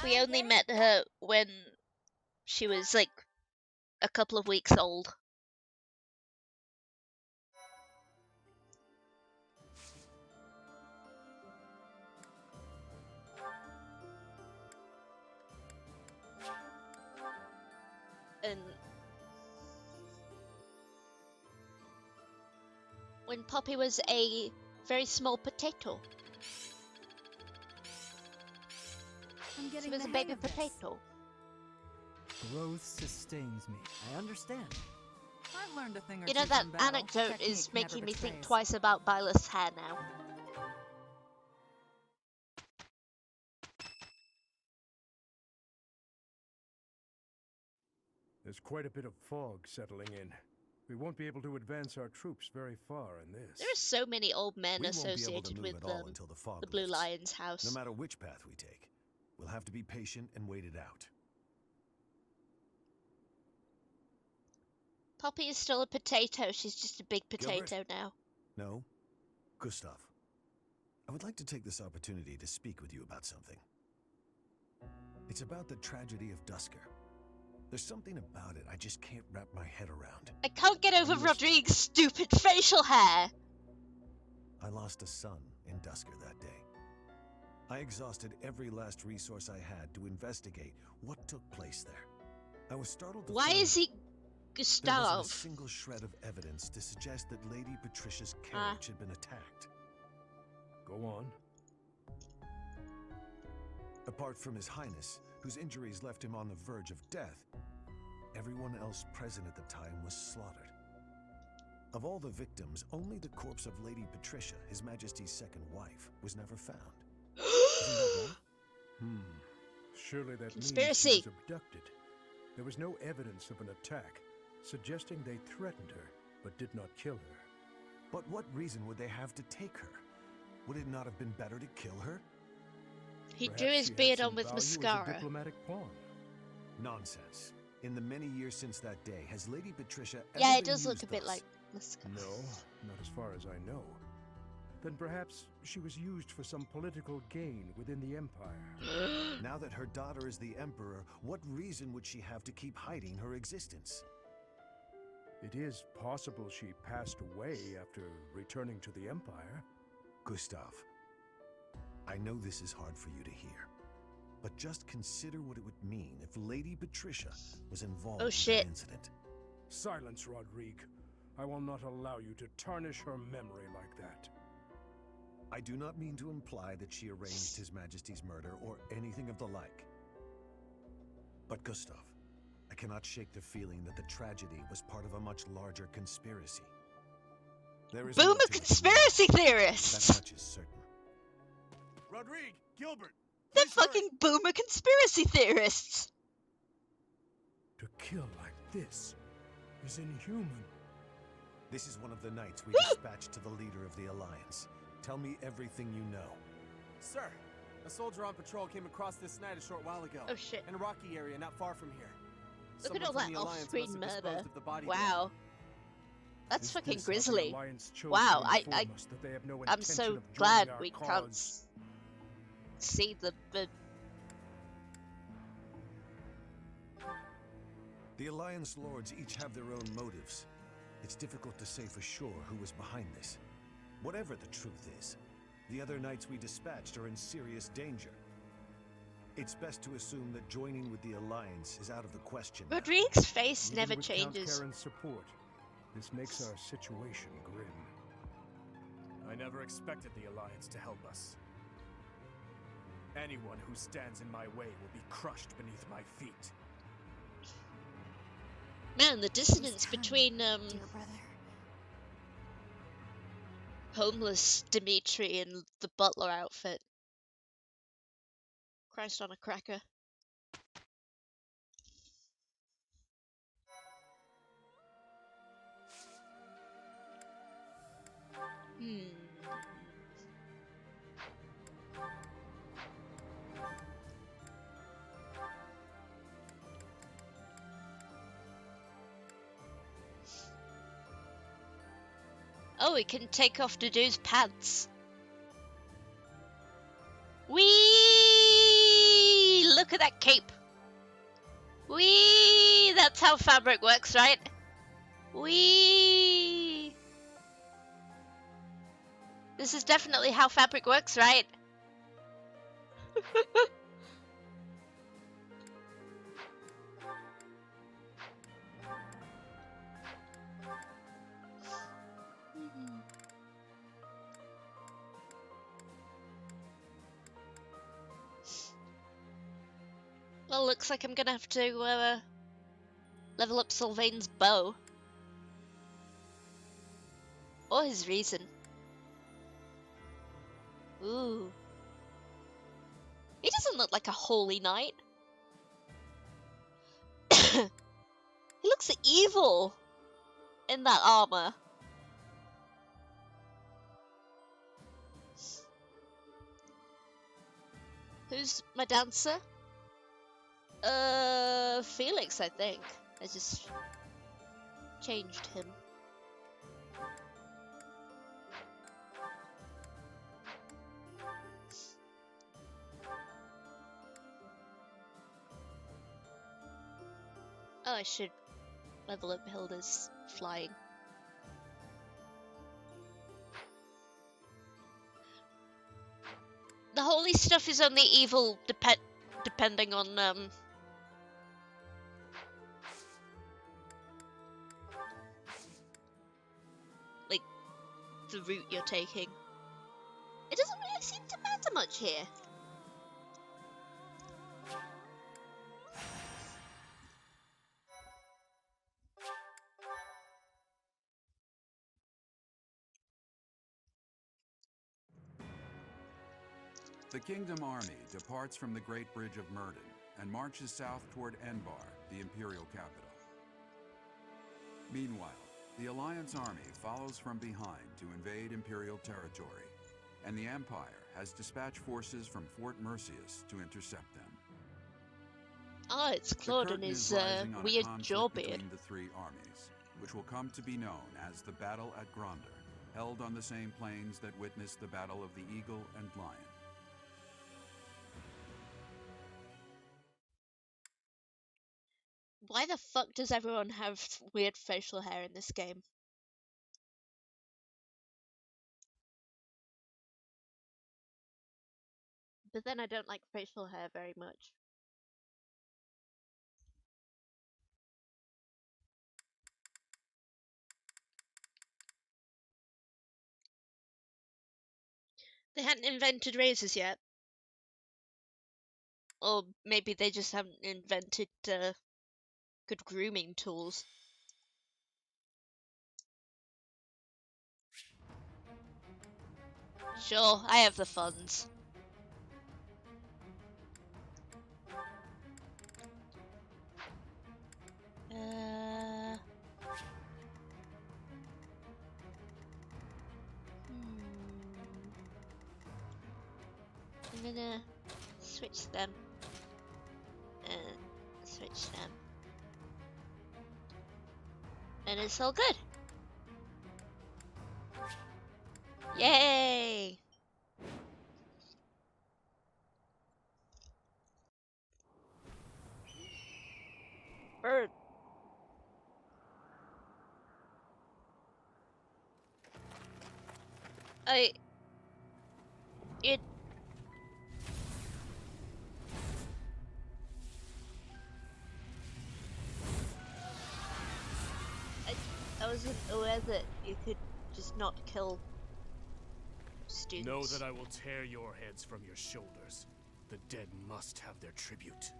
Speaker 1: We
Speaker 4: I
Speaker 1: only
Speaker 4: get
Speaker 1: met her when she was like a couple of weeks old. And when Poppy was a very small potato.
Speaker 9: I'm
Speaker 1: She
Speaker 9: getting
Speaker 1: was
Speaker 9: the
Speaker 1: a
Speaker 9: hang
Speaker 1: baby
Speaker 9: of this.
Speaker 1: potato.
Speaker 8: Growth sustains me.
Speaker 5: I understand.
Speaker 9: I've learned a thing or
Speaker 1: You know,
Speaker 9: two
Speaker 1: that
Speaker 9: from battle.
Speaker 1: anecdote is
Speaker 9: Technique never
Speaker 1: making me think
Speaker 9: betrays.
Speaker 1: twice about Byleth's hair now.
Speaker 10: There's quite a bit of fog settling in. We won't be able to advance our troops very far in this.
Speaker 1: There are so many old men
Speaker 2: We won't be able to
Speaker 1: associated
Speaker 2: move
Speaker 1: with
Speaker 2: at all until the fog
Speaker 1: the Blue
Speaker 2: lifts.
Speaker 1: Lion's house.
Speaker 2: No matter which path we take, we'll have to be patient and wait it out.
Speaker 1: Poppy is still a potato. She's just a big potato
Speaker 2: Gilbert?
Speaker 1: now.
Speaker 2: No? Gustav, I would like to take this opportunity to speak with you about something. It's about the tragedy of Dusker. There's something about it I just can't wrap my head around.
Speaker 1: I can't get over
Speaker 2: Honestly.
Speaker 1: Rodrigue's stupid facial hair.
Speaker 2: I lost a son in Dusker that day. I exhausted every last resource I had to investigate what took place there. I was startled to
Speaker 1: Why
Speaker 2: find
Speaker 1: is he
Speaker 2: there wasn't a
Speaker 1: Gustav?
Speaker 2: single shred of evidence to suggest that Lady Patricia's carriage had been attacked.
Speaker 10: Go on.
Speaker 2: Apart from His Highness, whose injuries left him on the verge of death, everyone else present at the time was slaughtered. Of all the victims, only the corpse of Lady Patricia, His Majesty's second wife, was never found. Isn't that right?
Speaker 10: Surely that
Speaker 1: Conspiracy.
Speaker 10: means she was abducted. There was no evidence of an attack, suggesting they threatened her, but did not kill her.
Speaker 2: But what reason would they have to take her? Would it not have been better to kill her?
Speaker 1: He
Speaker 10: Perhaps
Speaker 1: drew
Speaker 10: she
Speaker 1: his
Speaker 10: had
Speaker 1: beard
Speaker 10: some
Speaker 1: on with
Speaker 10: value as a
Speaker 1: mascara.
Speaker 10: diplomatic pawn.
Speaker 2: Nonsense. In the many years since that day, has Lady Patricia ever
Speaker 1: Yeah, it
Speaker 2: been
Speaker 1: does look
Speaker 2: used
Speaker 1: a bit
Speaker 2: thus?
Speaker 1: like mascara.
Speaker 10: No, not as far as I know. Then perhaps she was used for some political gain within the Empire.
Speaker 2: Now that her daughter is the Emperor, what reason would she have to keep hiding her existence?
Speaker 10: It is possible she passed away after returning to the Empire.
Speaker 2: Gustav, I know this is hard for you to hear, but just consider what it would mean if Lady Patricia was involved
Speaker 1: Oh,
Speaker 2: in
Speaker 1: shit.
Speaker 2: that incident.
Speaker 10: Silence, Rodrigue. I will not allow you to tarnish her memory like that.
Speaker 2: I do not mean to imply that she arranged His Majesty's murder or anything of the like. But Gustav, I cannot shake the feeling that the tragedy was part of a much larger conspiracy. There is more
Speaker 1: Boomer
Speaker 2: to it than
Speaker 1: conspiracy
Speaker 2: that.
Speaker 1: theorists!
Speaker 2: That much is certain.
Speaker 8: Rodrigue! Gilbert!
Speaker 1: They're
Speaker 8: please hurry.
Speaker 1: fucking boomer conspiracy theorists!
Speaker 10: To kill like this is inhuman.
Speaker 2: This is one of the knights we dispatched to the leader of the Alliance. Tell me everything you know.
Speaker 8: Sir, a soldier on patrol came across this night a short while ago.
Speaker 1: Oh shit.
Speaker 8: In a rocky area not far from here.
Speaker 1: Look at
Speaker 8: Someone
Speaker 1: all
Speaker 8: from
Speaker 1: that
Speaker 8: the Alliance
Speaker 1: off-screen
Speaker 8: must have
Speaker 1: murder.
Speaker 8: disposed of the body
Speaker 1: Wow. That's
Speaker 10: Is
Speaker 1: fucking
Speaker 10: this how the
Speaker 1: grisly.
Speaker 10: Alliance chose
Speaker 1: Wow,
Speaker 10: to inform us that they have no
Speaker 1: I'm
Speaker 10: intention
Speaker 1: so
Speaker 10: of joining
Speaker 1: glad
Speaker 10: our
Speaker 1: we
Speaker 10: cause?
Speaker 1: can't see the
Speaker 2: The Alliance lords each have their own motives. It's difficult to say for sure who was behind this. Whatever the truth is, the other knights we dispatched are in serious danger. It's best to assume that joining with the Alliance is out of the question now.
Speaker 1: Rodrigue's face
Speaker 10: Even
Speaker 1: never
Speaker 10: with Count
Speaker 1: changes.
Speaker 10: Karen's support, this makes our situation grim.
Speaker 8: I never expected the Alliance to help us. Anyone who stands in my way will be crushed beneath my feet.
Speaker 1: Man, the dissonance between
Speaker 3: Dear brother.
Speaker 1: homeless Dimitri and the butler outfit. Christ on a cracker. Oh, we can take off the dude's pants. Whee! Look at that cape. Whee! That's how fabric works, right? Whee! This is definitely how fabric works, right? Well, looks like I'm gonna have to level up Sylvain's bow. Or his reason. Ooh. He doesn't look like a holy knight. He looks evil in that armor. Who's my dancer? Felix, I think. I just changed him. Oh, I should level up Hilda's flying. The holy stuff is only evil depending on like the route you're taking. It doesn't really seem to matter much here.
Speaker 11: The Kingdom Army departs from the Great Bridge of Myrden and marches south toward Enbar, the imperial capital. Meanwhile, the Alliance army follows from behind to invade imperial territory, and the Empire has dispatched forces from Fort Mercius to intercept them.
Speaker 1: Ah, it's
Speaker 11: The
Speaker 1: Claude and
Speaker 11: curtain
Speaker 1: his
Speaker 11: is rising on a
Speaker 1: weird
Speaker 11: conflict
Speaker 1: jaw beard.
Speaker 11: between the three armies, which will come to be known as the Battle at Gronder, held on the same plains that witnessed the Battle of the Eagle and Lion.
Speaker 1: Why the fuck does everyone have weird facial hair in this game? But then I don't like facial hair very much. They hadn't invented razors yet. Or maybe they just haven't invented good grooming tools. Sure, I have the funds. I'm gonna switch them and switch them, and it's all good. Yay! Bird. It. I wasn't aware that you could just not kill students.
Speaker 12: Know that I will tear your heads from your shoulders. The dead must have their tribute.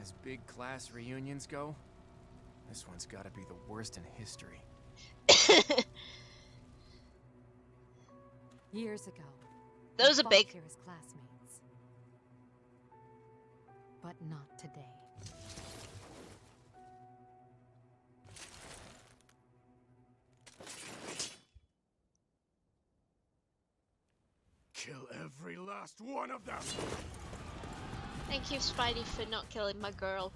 Speaker 8: As big class reunions go, this one's gotta be the worst in history.
Speaker 13: Years ago,
Speaker 1: those
Speaker 13: we
Speaker 1: are
Speaker 13: fought
Speaker 1: big.
Speaker 13: here as classmates, but not today.
Speaker 12: Kill every last one of them!
Speaker 1: Thank you, Spidey, for not killing my girl.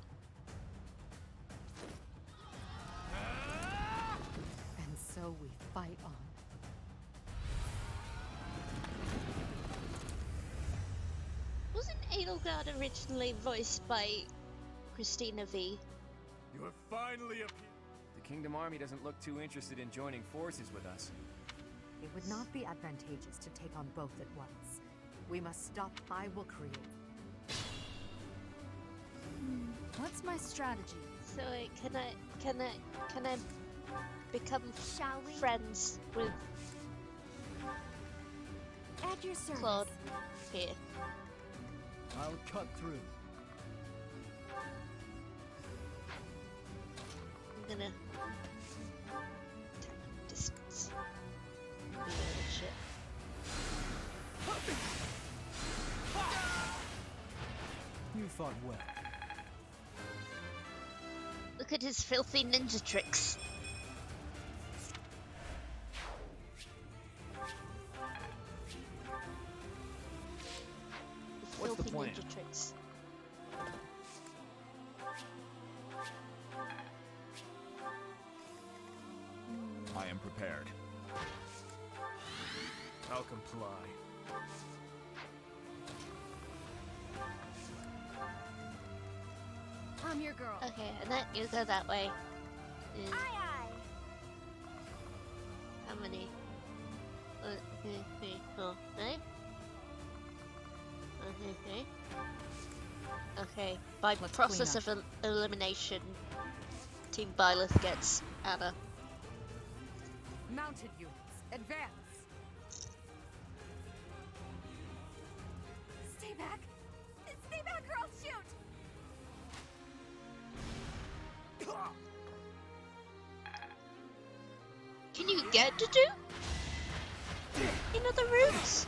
Speaker 13: And so we fight on.
Speaker 1: Wasn't Edelgard originally voiced by Christina V?
Speaker 12: You have finally appeared.
Speaker 8: The Kingdom Army doesn't look too interested in joining forces with us.
Speaker 13: It would not be advantageous to take on both at once. We must stop. I will create.
Speaker 9: What's my strategy?
Speaker 1: So wait, can I become
Speaker 3: Shall we?
Speaker 1: friends with
Speaker 3: At your service.
Speaker 1: Claude here?
Speaker 7: I'll cut through.
Speaker 1: I'm gonna attack distance. Do that shit.
Speaker 7: You fought well.
Speaker 1: Look at his filthy ninja tricks.
Speaker 8: What's the
Speaker 1: Filthy
Speaker 8: plan?
Speaker 1: ninja tricks.
Speaker 12: I am prepared. I'll comply.
Speaker 3: I'm your girl.
Speaker 1: Okay, and then you go that way.
Speaker 3: Aye, aye.
Speaker 1: How many? 1, 2, 3, 4, 5. 1, 2, 3. Okay, by
Speaker 13: Let's
Speaker 1: process
Speaker 13: clean
Speaker 1: of elimination, Team Byleth gets Anna.
Speaker 13: Mounted units, advance!
Speaker 3: Stay back. Stay back or I'll shoot.
Speaker 1: Can you get to do in other rooms?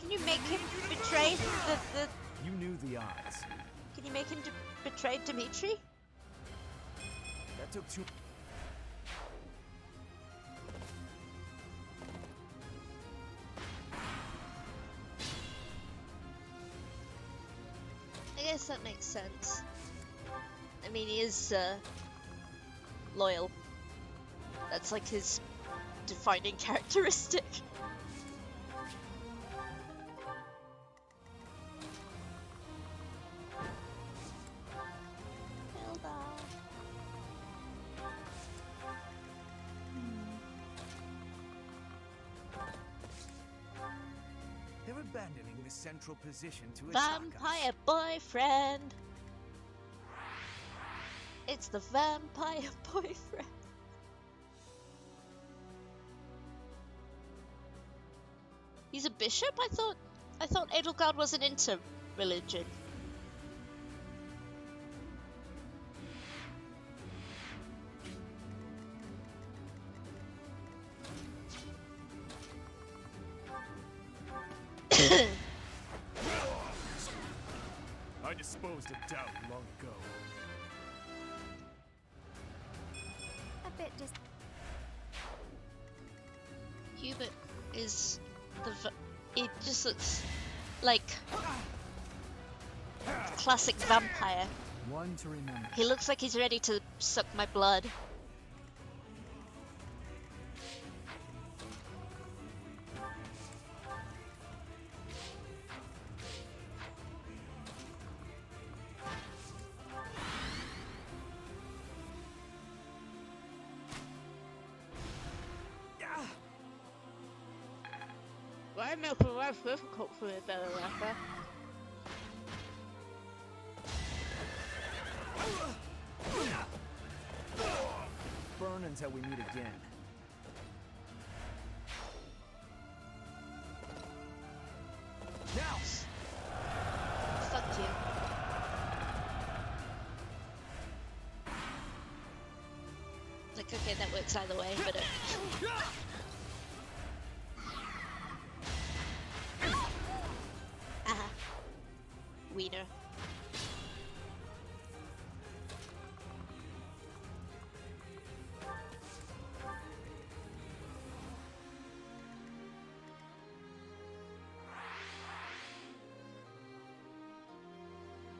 Speaker 1: Can you make him betray the
Speaker 7: You knew the odds.
Speaker 1: Can you make him betray Dimitri?
Speaker 7: That took too...
Speaker 1: I guess that makes sense. I mean, he is loyal. That's like his defining characteristic.
Speaker 7: They're abandoning the central position to attack us.
Speaker 1: Vampire boyfriend. It's the vampire boyfriend. He's a bishop? I thought Edelgard wasn't into religion.
Speaker 12: I disposed of doubt long ago.
Speaker 3: A bit just.
Speaker 1: Hubert is it just looks like classic vampire.
Speaker 6: One to remember.
Speaker 1: He looks like he's ready to suck my blood. Why make it less difficult for me, better rapper?
Speaker 6: Burn until we meet again. Now!
Speaker 1: Fuck you. Like, okay, that works either way, but aha. Wiener.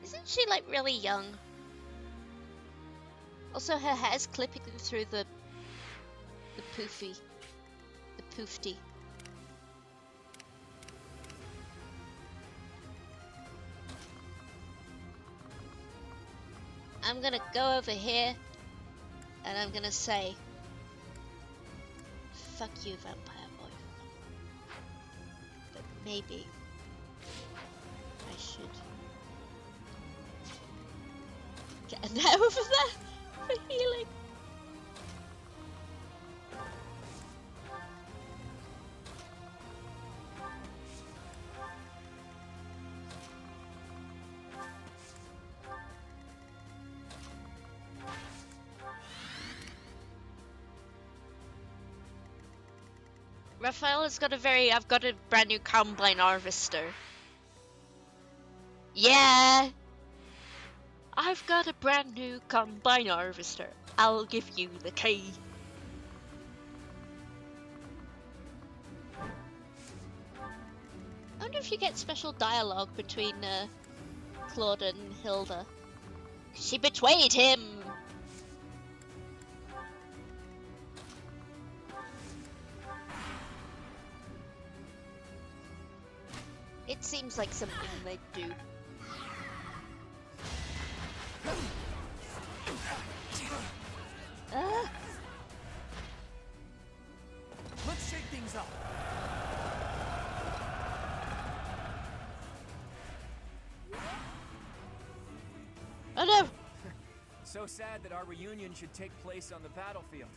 Speaker 1: Isn't she like really young? Also, her hair's clipping through the poofty. I'm gonna go over here and I'm gonna say, fuck you, vampire boy. But maybe I should get a net over there for healing. Raphael has got I've got a brand new combine harvester. Yeah! I've got a brand new combine harvester. I'll give you the key. I wonder if you get special dialogue between Claude and Hilda. She betrayed him! It seems like something they'd do.
Speaker 6: Let's shake things up.
Speaker 1: Oh no!
Speaker 6: So sad that our reunion should take place on the battlefield.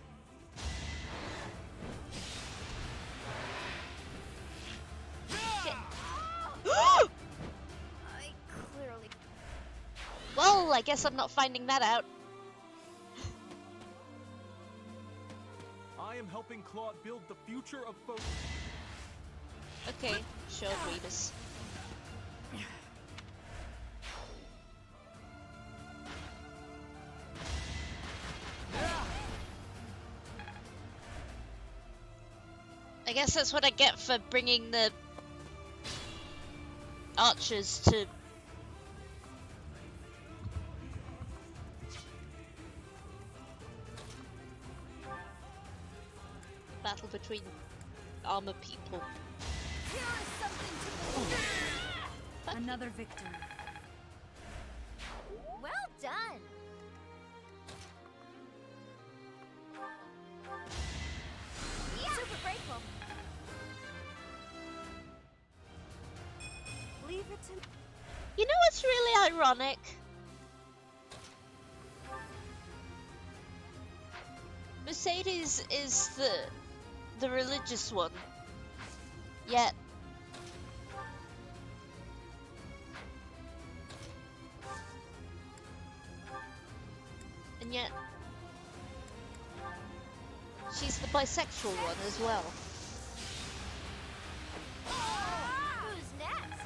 Speaker 6: Well, I guess I'm not finding that out. I am helping Claude build the future of folk.
Speaker 1: Okay, sure, Remus. I guess that's what I get for bringing the archers to battle between armor people.
Speaker 9: Another victory.
Speaker 4: Well done. Super grateful.
Speaker 3: Leave it to
Speaker 1: You know what's really ironic? Mercedes is the religious one. Yet and yet she's the bisexual one as well.
Speaker 4: Who's next?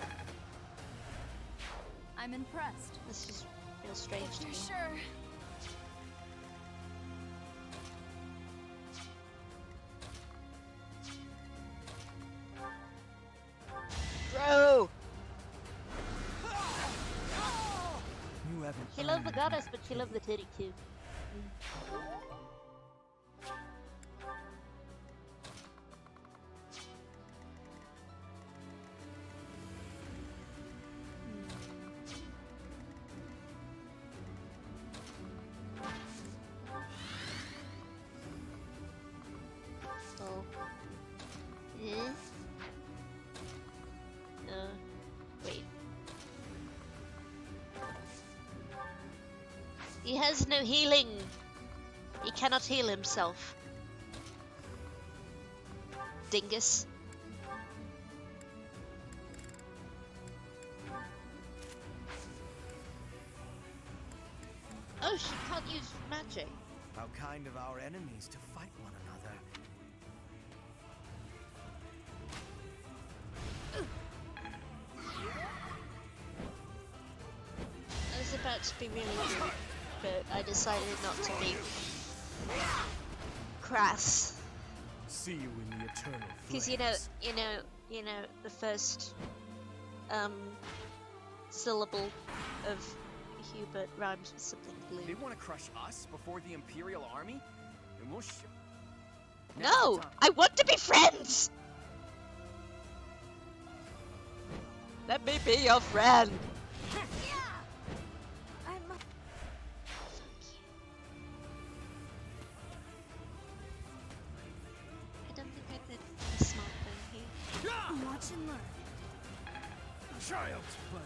Speaker 9: I'm impressed.
Speaker 1: This just feels strange
Speaker 4: If
Speaker 1: to
Speaker 4: you're
Speaker 1: me.
Speaker 4: sure.
Speaker 1: honest, but she loved the titty too. Oh. Eh? Wait. He has no healing. He cannot heal himself. Dingus. Oh, she can't use magic.
Speaker 7: How kind of our enemies to fight one another.
Speaker 1: I was about to be really rude, but I decided not to be crass.
Speaker 12: See you in the eternal
Speaker 1: Because
Speaker 12: flames.
Speaker 1: you know, the first syllable of Hubert rhymes with something
Speaker 8: They
Speaker 1: blue.
Speaker 8: want to crush us before the Imperial Army? And we'll
Speaker 1: No! I want to be friends! Let me be your friend! I don't think I did a smart thing here.
Speaker 9: Watch and learn.
Speaker 12: Child's play.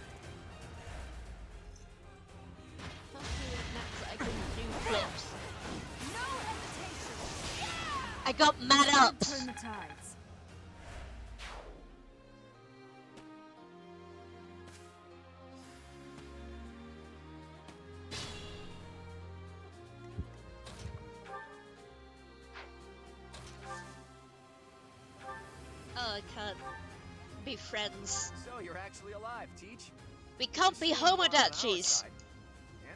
Speaker 1: I couldn't do flips.
Speaker 9: No hesitation.
Speaker 1: I got mad ups!
Speaker 9: Turn the tides.
Speaker 1: Oh, I can't be friends.
Speaker 8: So you're actually alive, Teach?
Speaker 1: We can't be
Speaker 8: You seem on our
Speaker 1: homodachies.
Speaker 8: side.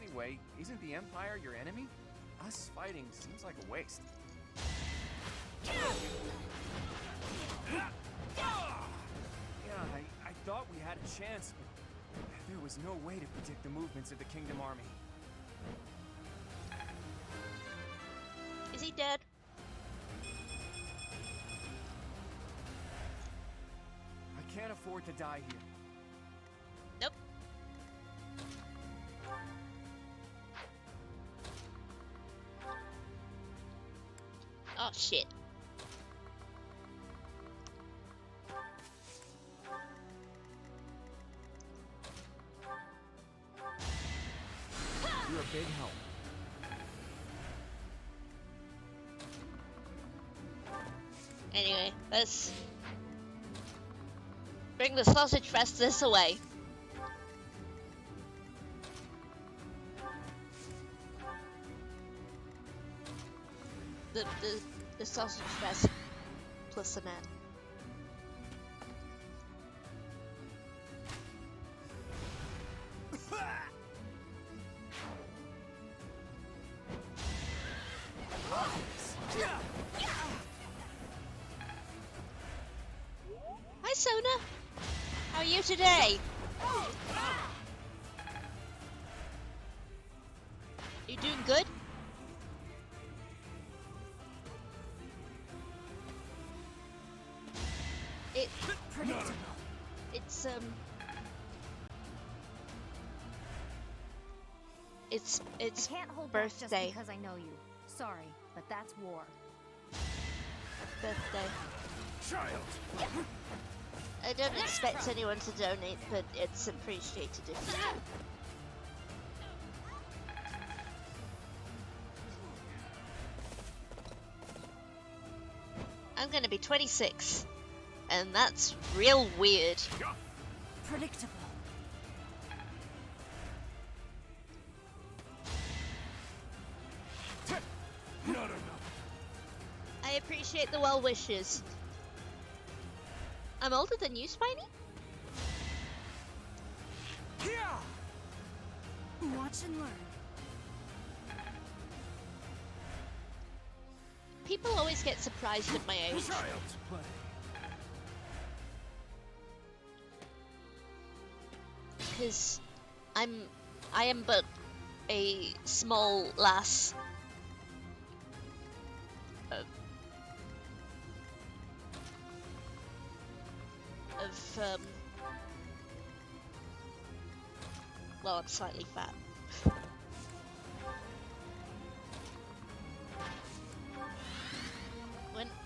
Speaker 8: Anyway, isn't the Empire your enemy? Us fighting seems like a waste. Yeah, I thought we had a chance, but there was no way to predict the movements of the Kingdom Army.
Speaker 1: Is he dead?
Speaker 8: I can't afford to die here.
Speaker 1: Nope. Oh shit.
Speaker 8: You're a big help.
Speaker 1: Anyway, let's bring the sausage fest this away. The sausage fest plus a man. Hi Sona, how are you today? You doing good? It's
Speaker 4: I can't hold back just
Speaker 1: birthday.
Speaker 4: because I know you. Sorry, but that's war.
Speaker 1: Birthday.
Speaker 12: Child!
Speaker 1: I don't expect anyone to donate, but it's appreciated if you do. I'm gonna be 26, and that's real weird.
Speaker 9: Predictable.
Speaker 12: Not enough.
Speaker 1: I appreciate the well wishes. I'm older than you, Spiny?
Speaker 9: Watch and learn.
Speaker 1: People always get surprised at my age.
Speaker 12: Child's play.
Speaker 1: Because I am but a small lass. Well, I'm slightly fat.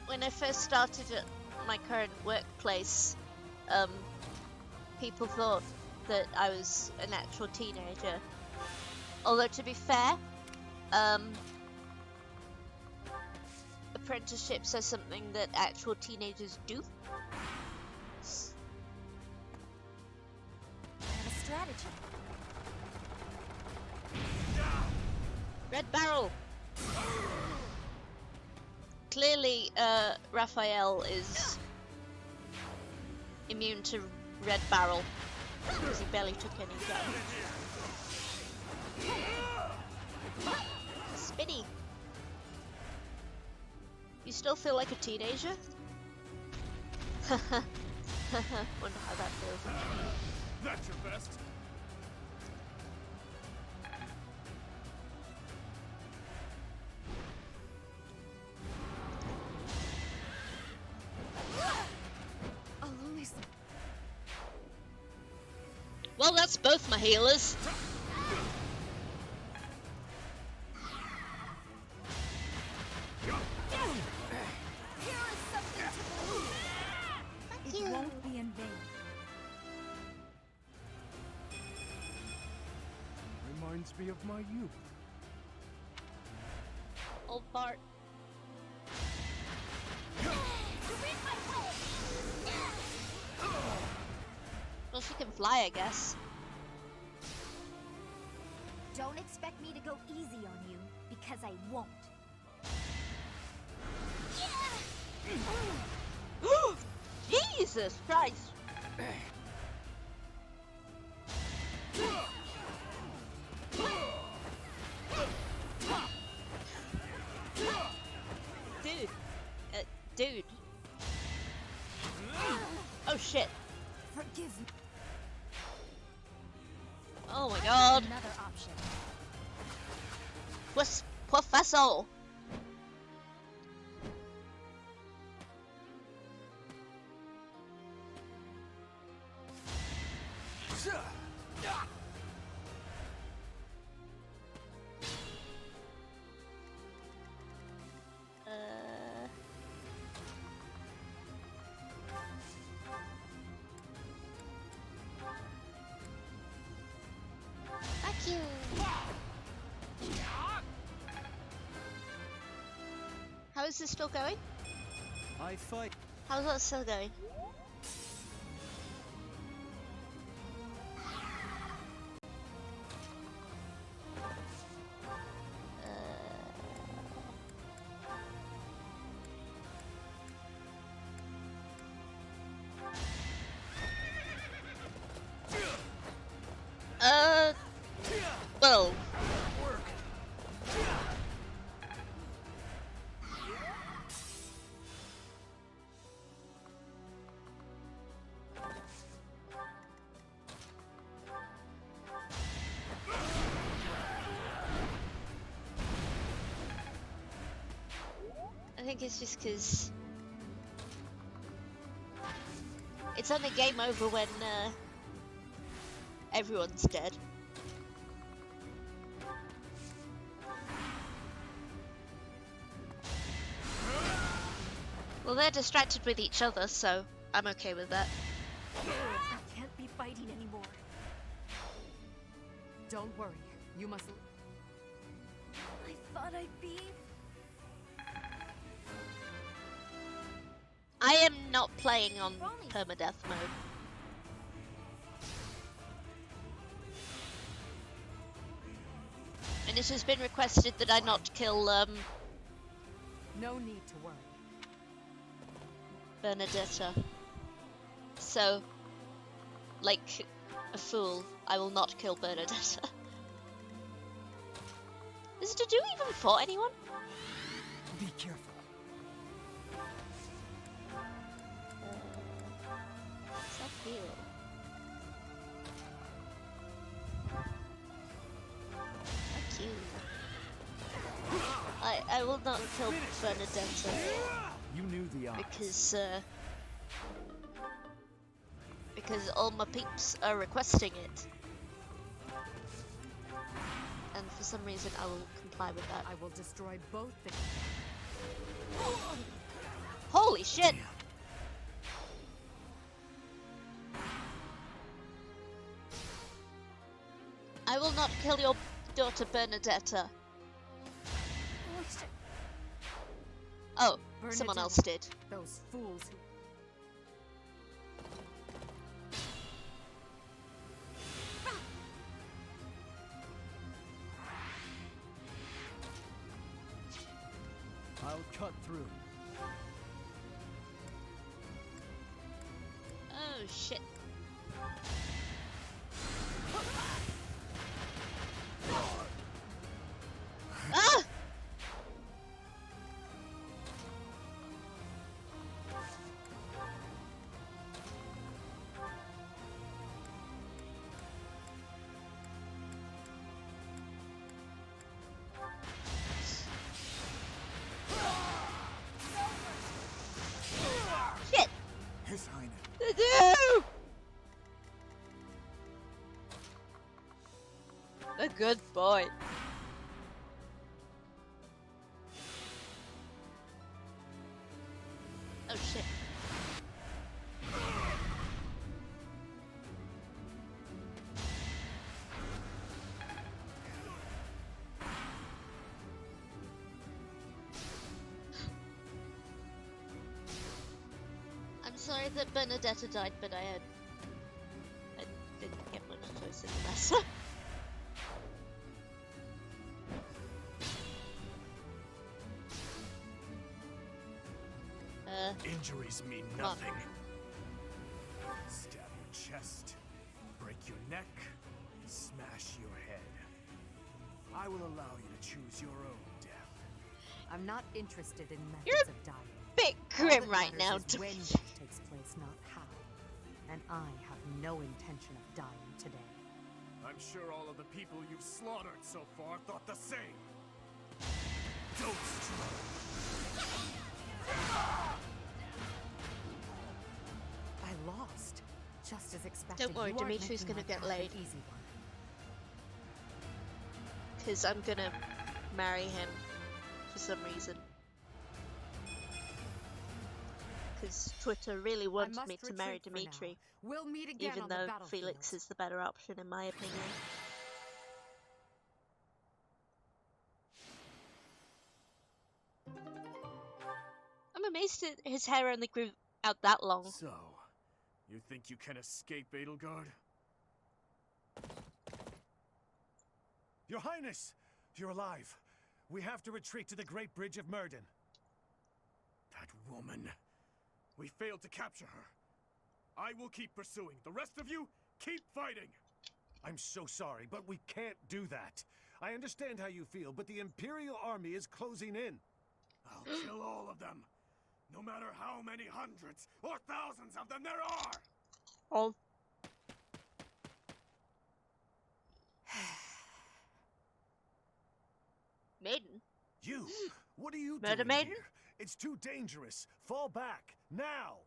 Speaker 1: When I first started at my current workplace, people thought that I was an actual teenager. Although to be fair, apprenticeships are something that actual teenagers do.
Speaker 9: I have a strategy.
Speaker 1: Red barrel! Clearly, Raphael is immune to red barrel because he barely took any damage. Spinny! You still feel like a teenager? Wonder how that feels.
Speaker 12: That's your best.
Speaker 1: Well, that's both my healers.
Speaker 9: It won't be in vain.
Speaker 10: Reminds me of my youth.
Speaker 1: Old Bart. Well, she can fly, I guess.
Speaker 4: Don't expect me to go easy on you, because I won't.
Speaker 1: Jesus Christ! Dude. Dude. Oh shit.
Speaker 9: Forgive me.
Speaker 1: Oh my god.
Speaker 4: Another option.
Speaker 1: Professor. Fuck you. How is this still going?
Speaker 7: I fight.
Speaker 1: How's that still going? Well. I think it's just because it's only game over when everyone's dead. Well, they're distracted with each other, so I'm okay with that.
Speaker 13: I can't be fighting anymore. Don't worry. You must...
Speaker 9: I thought I'd be...
Speaker 1: I am not playing on permadeath mode. And it has been requested that I not kill
Speaker 13: No need to worry.
Speaker 1: Bernadetta. So, like a fool, I will not kill Bernadetta. Is it to do even for anyone?
Speaker 7: Be careful.
Speaker 1: Self-heal. I will not kill Bernadetta
Speaker 6: You knew the odds.
Speaker 1: because all my peeps are requesting it. And for some reason I will comply with that.
Speaker 13: I will destroy both the...
Speaker 1: Holy shit!
Speaker 6: Damn.
Speaker 1: I will not kill your daughter Bernadetta. Oh, someone else did.
Speaker 13: Those fools who...
Speaker 8: I'll cut through.
Speaker 1: Oh shit. Ah! Shit!
Speaker 2: His Highness.
Speaker 1: No! A good boy. Oh shit. I'm sorry that Bernadetta died, but I didn't get much choice in the matter.
Speaker 12: Injuries mean nothing. Stab your chest, break your neck, smash your head. I will allow you to choose your own death.
Speaker 13: I'm not interested in methods
Speaker 1: You're
Speaker 13: of dying.
Speaker 1: Bit
Speaker 13: All
Speaker 1: grim
Speaker 13: that
Speaker 1: right now.
Speaker 13: matters is when death takes place, not how. And I have no intention of dying today.
Speaker 12: I'm sure all of the people you've slaughtered so far thought the same. Don't struggle.
Speaker 13: I lost, just as expected.
Speaker 1: Don't worry,
Speaker 13: You aren't
Speaker 1: Dimitri's
Speaker 13: making
Speaker 1: gonna
Speaker 13: my
Speaker 1: get
Speaker 13: path an
Speaker 1: laid.
Speaker 13: easy one.
Speaker 1: Because I'm gonna marry him for some reason. Because Twitter really
Speaker 13: I
Speaker 1: wants
Speaker 13: must
Speaker 1: me to marry
Speaker 13: retreat for now.
Speaker 1: Dimitri,
Speaker 13: We'll meet again
Speaker 1: even
Speaker 13: on the
Speaker 1: though
Speaker 13: battlefield.
Speaker 1: Felix is the better option in my opinion. I'm amazed that his hair only grew out that long.
Speaker 12: So, you think you can escape Edelgard?
Speaker 2: Your Highness! You're alive. We have to retreat to the Great Bridge of Murden.
Speaker 12: That woman. We failed to capture her. I will keep pursuing. The rest of you, keep fighting!
Speaker 2: I'm so sorry, but we can't do that. I understand how you feel, but the Imperial Army is closing in.
Speaker 12: I'll kill all of them. No matter how many hundreds or thousands of them there are!
Speaker 1: Oh. Maiden?
Speaker 2: You? What are you
Speaker 1: Murder
Speaker 2: doing
Speaker 1: Maiden?
Speaker 2: here? It's too dangerous. Fall back, now!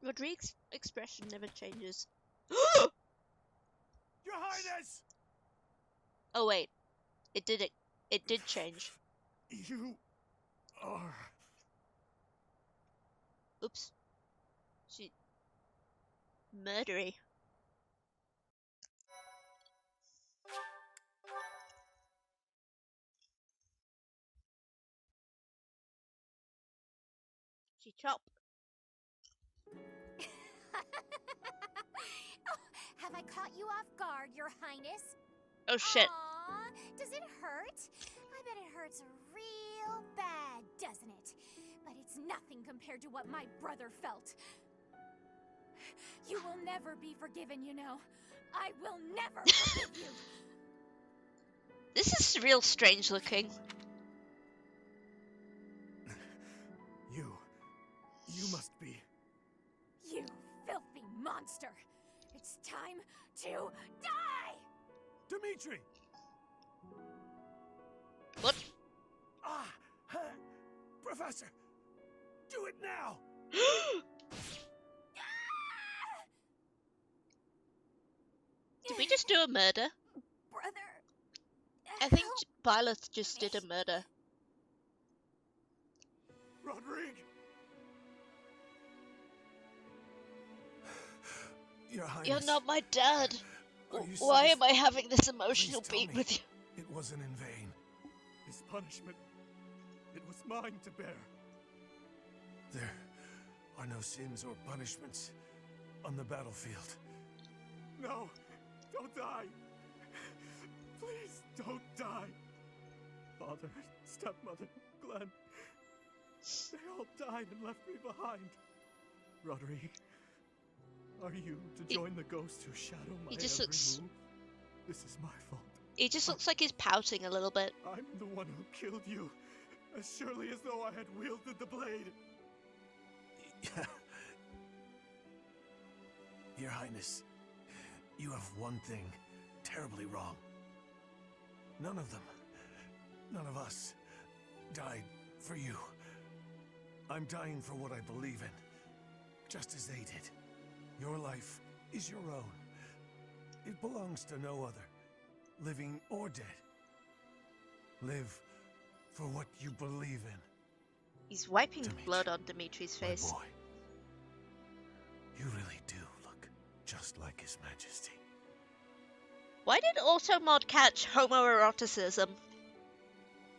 Speaker 1: Rodriguez's expression never changes.
Speaker 12: Your Highness!
Speaker 1: Oh wait, it did change.
Speaker 12: You are...
Speaker 1: Oops. She... murdery. She chop.
Speaker 4: Have I caught you off guard, Your Highness?
Speaker 1: Oh shit.
Speaker 4: Aww, does it hurt? I bet it hurts real bad, doesn't it? But it's nothing compared to what my brother felt. You will never be forgiven, you know. I will never forgive you.
Speaker 1: This is real strange looking.
Speaker 12: You must be...
Speaker 4: You filthy monster! It's time to die!
Speaker 2: Dimitri! Professor! Do it now!
Speaker 1: Did we just do a murder?
Speaker 9: Brother.
Speaker 1: I think Violet just did a murder.
Speaker 12: Rodrigue!
Speaker 2: Your Highness.
Speaker 1: You're not my dad.
Speaker 2: Are you
Speaker 1: Why
Speaker 2: safe?
Speaker 1: am I having this emotional
Speaker 2: Please tell
Speaker 1: beat
Speaker 2: me
Speaker 1: with you?
Speaker 2: It wasn't in vain.
Speaker 12: His punishment, it was mine to bear.
Speaker 2: There are no sins or punishments on the battlefield.
Speaker 12: No, don't die. Please don't die. Father, stepmother, Glenn, they all died and left me behind. Rodrigue, are you to join the ghosts who shadow my
Speaker 1: He just
Speaker 12: every
Speaker 1: looks-
Speaker 12: move? This is my fault.
Speaker 1: He just looks like he's pouting a little bit.
Speaker 12: I'm the one who killed you, as surely as though I had wielded the blade.
Speaker 2: Your Highness, you have one thing terribly wrong. None of them, none of us, died for you. I'm dying for what I believe in, just as they did. Your life is your own. It belongs to no other, living or dead. Live for what you believe in.
Speaker 1: He's wiping
Speaker 2: Dimitri,
Speaker 1: blood on Dimitri's
Speaker 2: My
Speaker 1: face.
Speaker 2: boy, you really do look just like His Majesty.
Speaker 1: Why did Automod catch homoeroticism?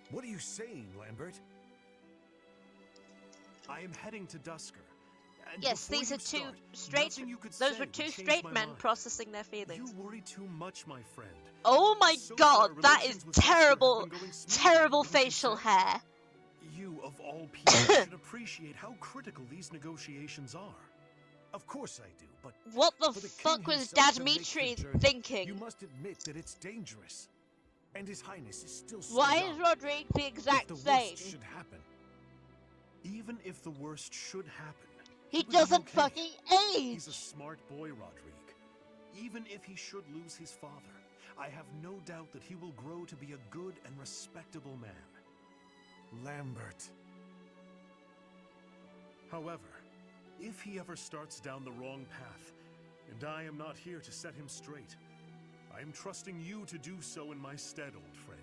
Speaker 2: What are you saying, Lambert?
Speaker 12: I am heading to Dusker. And
Speaker 1: Yes,
Speaker 12: before
Speaker 1: these
Speaker 12: you
Speaker 1: are two
Speaker 12: start,
Speaker 1: straight.
Speaker 12: nothing you could
Speaker 1: Those
Speaker 12: say
Speaker 1: were
Speaker 12: would
Speaker 1: two
Speaker 12: change
Speaker 1: straight
Speaker 12: my
Speaker 1: men
Speaker 12: mind.
Speaker 1: processing their feelings.
Speaker 12: You worry too much, my friend.
Speaker 1: Oh my
Speaker 12: So
Speaker 1: god,
Speaker 12: far,
Speaker 1: that is
Speaker 12: relations with Dusker have
Speaker 1: terrible,
Speaker 12: been going smoothly,
Speaker 1: terrible
Speaker 12: don't you
Speaker 1: facial
Speaker 12: say?
Speaker 1: hair.
Speaker 12: You, of all people, should appreciate how critical these negotiations are.
Speaker 2: Of course I do, but
Speaker 1: What the
Speaker 2: for the
Speaker 1: fuck
Speaker 2: king
Speaker 1: was
Speaker 2: himself to
Speaker 1: Dad
Speaker 2: make
Speaker 1: Dimitri
Speaker 2: the journey,
Speaker 1: thinking?
Speaker 2: You must admit that it's dangerous. And His Highness is still so
Speaker 1: Why
Speaker 2: young.
Speaker 1: is Rodrigue the exact
Speaker 2: If the
Speaker 1: same?
Speaker 2: worst should happen,
Speaker 12: Even if the worst should happen,
Speaker 1: He
Speaker 12: would be
Speaker 1: doesn't
Speaker 12: okay.
Speaker 1: fucking age!
Speaker 12: He's a smart boy, Rodrigue. Even if he should lose his father, I have no doubt that he will grow to be a good and respectable man.
Speaker 2: Lambert.
Speaker 12: However, if he ever starts down the wrong path, and I am not here to set him straight, I am trusting you to do so in my stead, old friend.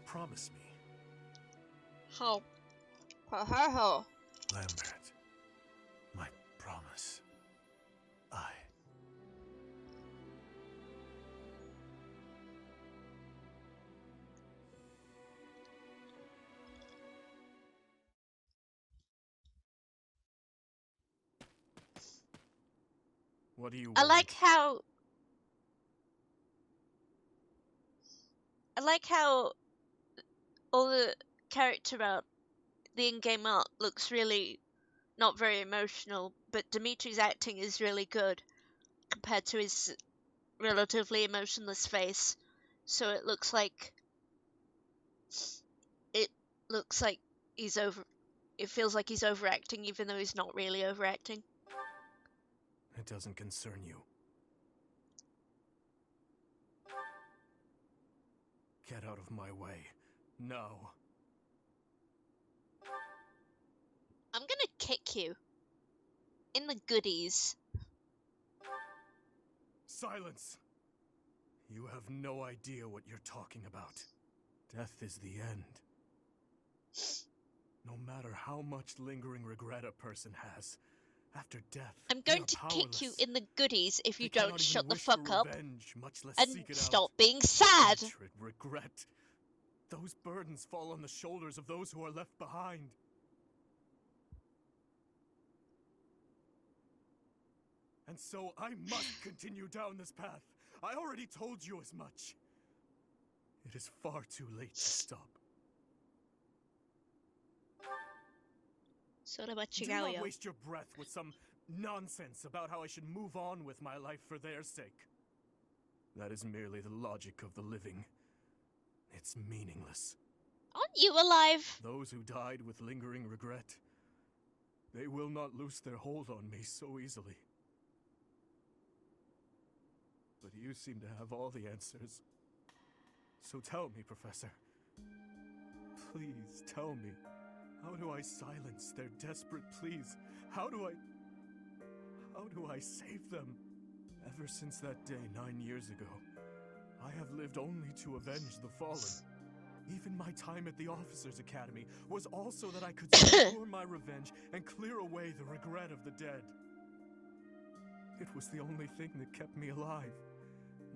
Speaker 12: Promise me.
Speaker 1: How? How?
Speaker 2: Lambert. My promise. I.
Speaker 12: What do you
Speaker 1: I
Speaker 12: want?
Speaker 1: like how all the character art, the in-game art looks really not very emotional, but Dimitri's acting is really good compared to his relatively emotionless face. So it looks like he's over. It feels like he's overacting, even though he's not really overacting.
Speaker 12: It doesn't concern you. Get out of my way. No.
Speaker 1: I'm gonna kick you in the goodies.
Speaker 12: Silence! You have no idea what you're talking about. Death is the end. No matter how much lingering regret a person has, after death,
Speaker 1: I'm
Speaker 12: they
Speaker 1: going
Speaker 12: are
Speaker 1: to kick
Speaker 12: powerless.
Speaker 1: you in the goodies if you
Speaker 12: They
Speaker 1: don't
Speaker 12: cannot
Speaker 1: shut
Speaker 12: even
Speaker 1: the
Speaker 12: wish
Speaker 1: fuck
Speaker 12: for
Speaker 1: up
Speaker 12: revenge, much less
Speaker 1: and
Speaker 12: seek it
Speaker 1: stop
Speaker 12: out.
Speaker 1: being sad.
Speaker 12: Hatred, regret. Those burdens fall on the shoulders of those who are left behind. And so I must continue down this path. I already told you as much. It is far too late to stop.
Speaker 1: So about
Speaker 12: Do not waste your breath with some nonsense about how I should move on with my life for their sake. That is merely the logic of the living. It's meaningless.
Speaker 1: Aren't you alive?
Speaker 12: Those who died with lingering regret, they will not loose their hold on me so easily. But you seem to have all the answers. So tell me, Professor. Please tell me, How do I silence their desperate pleas? How do I save them? Ever since that day 9 years ago, I have lived only to avenge the fallen. Even my time at the Officers' Academy was also that I could secure my revenge and clear away the regret of the dead. It was the only thing that kept me alive.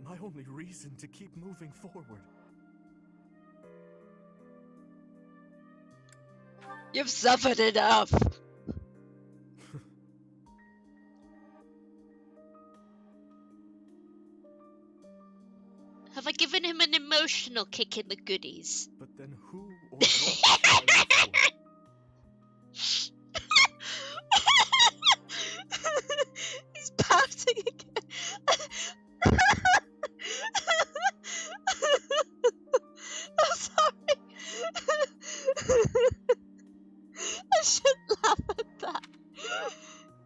Speaker 12: My only reason to keep moving forward.
Speaker 1: You've suffered enough. Have I given him an emotional kick in the goodies?
Speaker 12: But then who or what should I live for?
Speaker 1: He's pouting again. I'm sorry. I shouldn't laugh at that.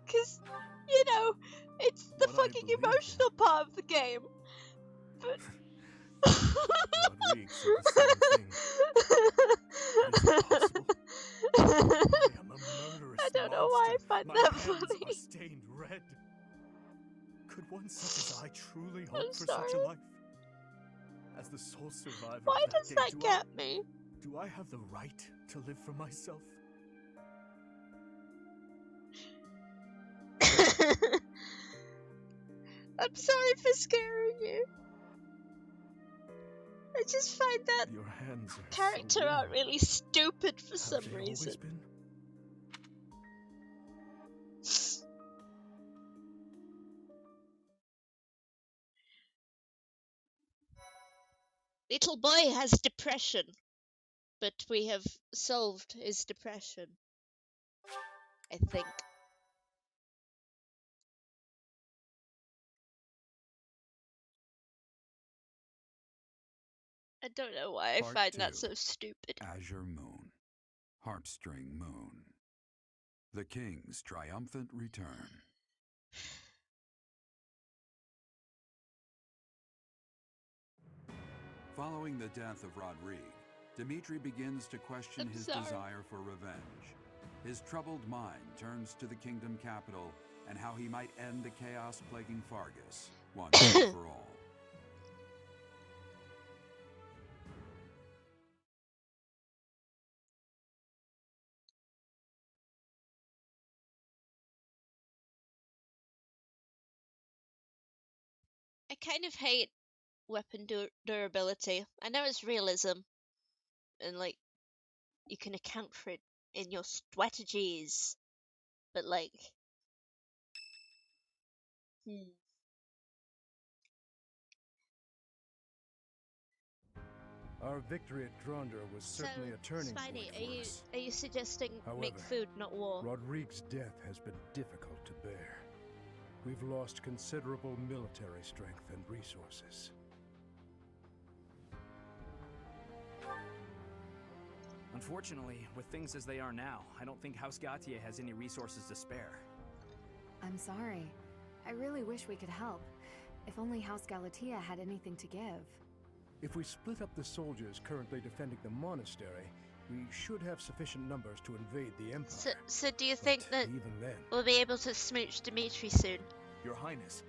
Speaker 1: Because, you know, it's the fucking emotional part of the game. But...
Speaker 12: Rodrigue said the same thing. Is it possible? I am a murderous
Speaker 1: I don't know
Speaker 12: monster.
Speaker 1: why I find
Speaker 12: My
Speaker 1: that
Speaker 12: hands
Speaker 1: funny.
Speaker 12: are stained red. Could one such as I truly hope
Speaker 1: I'm
Speaker 12: for
Speaker 1: sorry.
Speaker 12: such a life? As the sole survivor
Speaker 1: Why
Speaker 12: of that
Speaker 1: does
Speaker 12: day,
Speaker 1: that get me?
Speaker 12: do I have the right to live for myself?
Speaker 1: I'm sorry for scaring you. I just find that
Speaker 12: Your hands are
Speaker 1: character
Speaker 12: so
Speaker 1: art
Speaker 12: warm.
Speaker 1: really stupid for
Speaker 12: Have
Speaker 1: some
Speaker 12: they
Speaker 1: reason.
Speaker 12: always been?
Speaker 1: Little boy has depression, but we have solved his depression, I think. I don't know why I
Speaker 11: Part
Speaker 1: find
Speaker 11: 2.
Speaker 1: that so stupid.
Speaker 11: Azure Moon. Harpstring Moon. The King's Triumphant Return. Following the death of Rodrigue, Dimitri begins to question his desire for revenge. His troubled mind turns to the kingdom capital and how he might end the chaos plaguing Fargus once and for all.
Speaker 1: I kind of hate weapon durability. I know it's realism, and like you can account for it in your strategies, but like,
Speaker 10: Our victory at Dronder was certainly a turning
Speaker 1: Spiny,
Speaker 10: point for us.
Speaker 1: are you suggesting make
Speaker 10: However,
Speaker 1: food, not war?
Speaker 10: Rodrigue's death has been difficult to bear. We've lost considerable military strength and resources.
Speaker 6: Unfortunately, with things as they are now, I don't think House Gautier has any resources to spare.
Speaker 13: I'm sorry. I really wish we could help. If only House Galatea had anything to give.
Speaker 10: If we split up the soldiers currently defending the monastery, we should have sufficient numbers to invade the Empire.
Speaker 1: So do you think that
Speaker 10: even then,
Speaker 1: we'll be able to smooch Dimitri soon?
Speaker 8: Your Highness,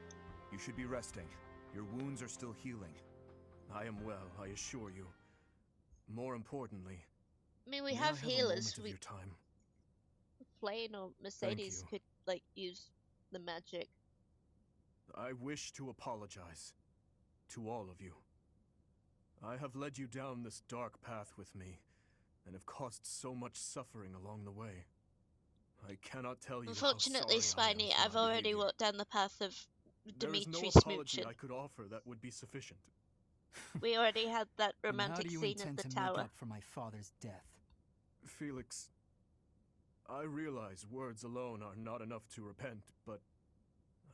Speaker 8: you should be resting. Your wounds are still healing. I am well, I assure you. More importantly,
Speaker 1: I mean, we
Speaker 8: may
Speaker 1: have
Speaker 8: I a
Speaker 1: healers.
Speaker 8: moment of your time?
Speaker 1: Plane or Mercedes
Speaker 8: you.
Speaker 1: could like use the magic.
Speaker 12: I wish to apologize to all of you. I have led you down this dark path with me, and have caused so much suffering along the way. I cannot tell you
Speaker 1: Unfortunately,
Speaker 12: how sorry
Speaker 1: Spiny,
Speaker 12: I am
Speaker 1: I've
Speaker 12: for my
Speaker 1: already
Speaker 12: behavior.
Speaker 1: walked down the path of
Speaker 12: There is
Speaker 1: Dimitri
Speaker 12: no apology
Speaker 1: smooching.
Speaker 12: I could offer that would be sufficient.
Speaker 1: We already had that
Speaker 14: And how
Speaker 1: romantic
Speaker 14: do you
Speaker 1: scene at
Speaker 14: intend
Speaker 1: the
Speaker 14: to
Speaker 1: tower.
Speaker 14: make up for my father's death?
Speaker 12: Felix, I realize words alone are not enough to repent, but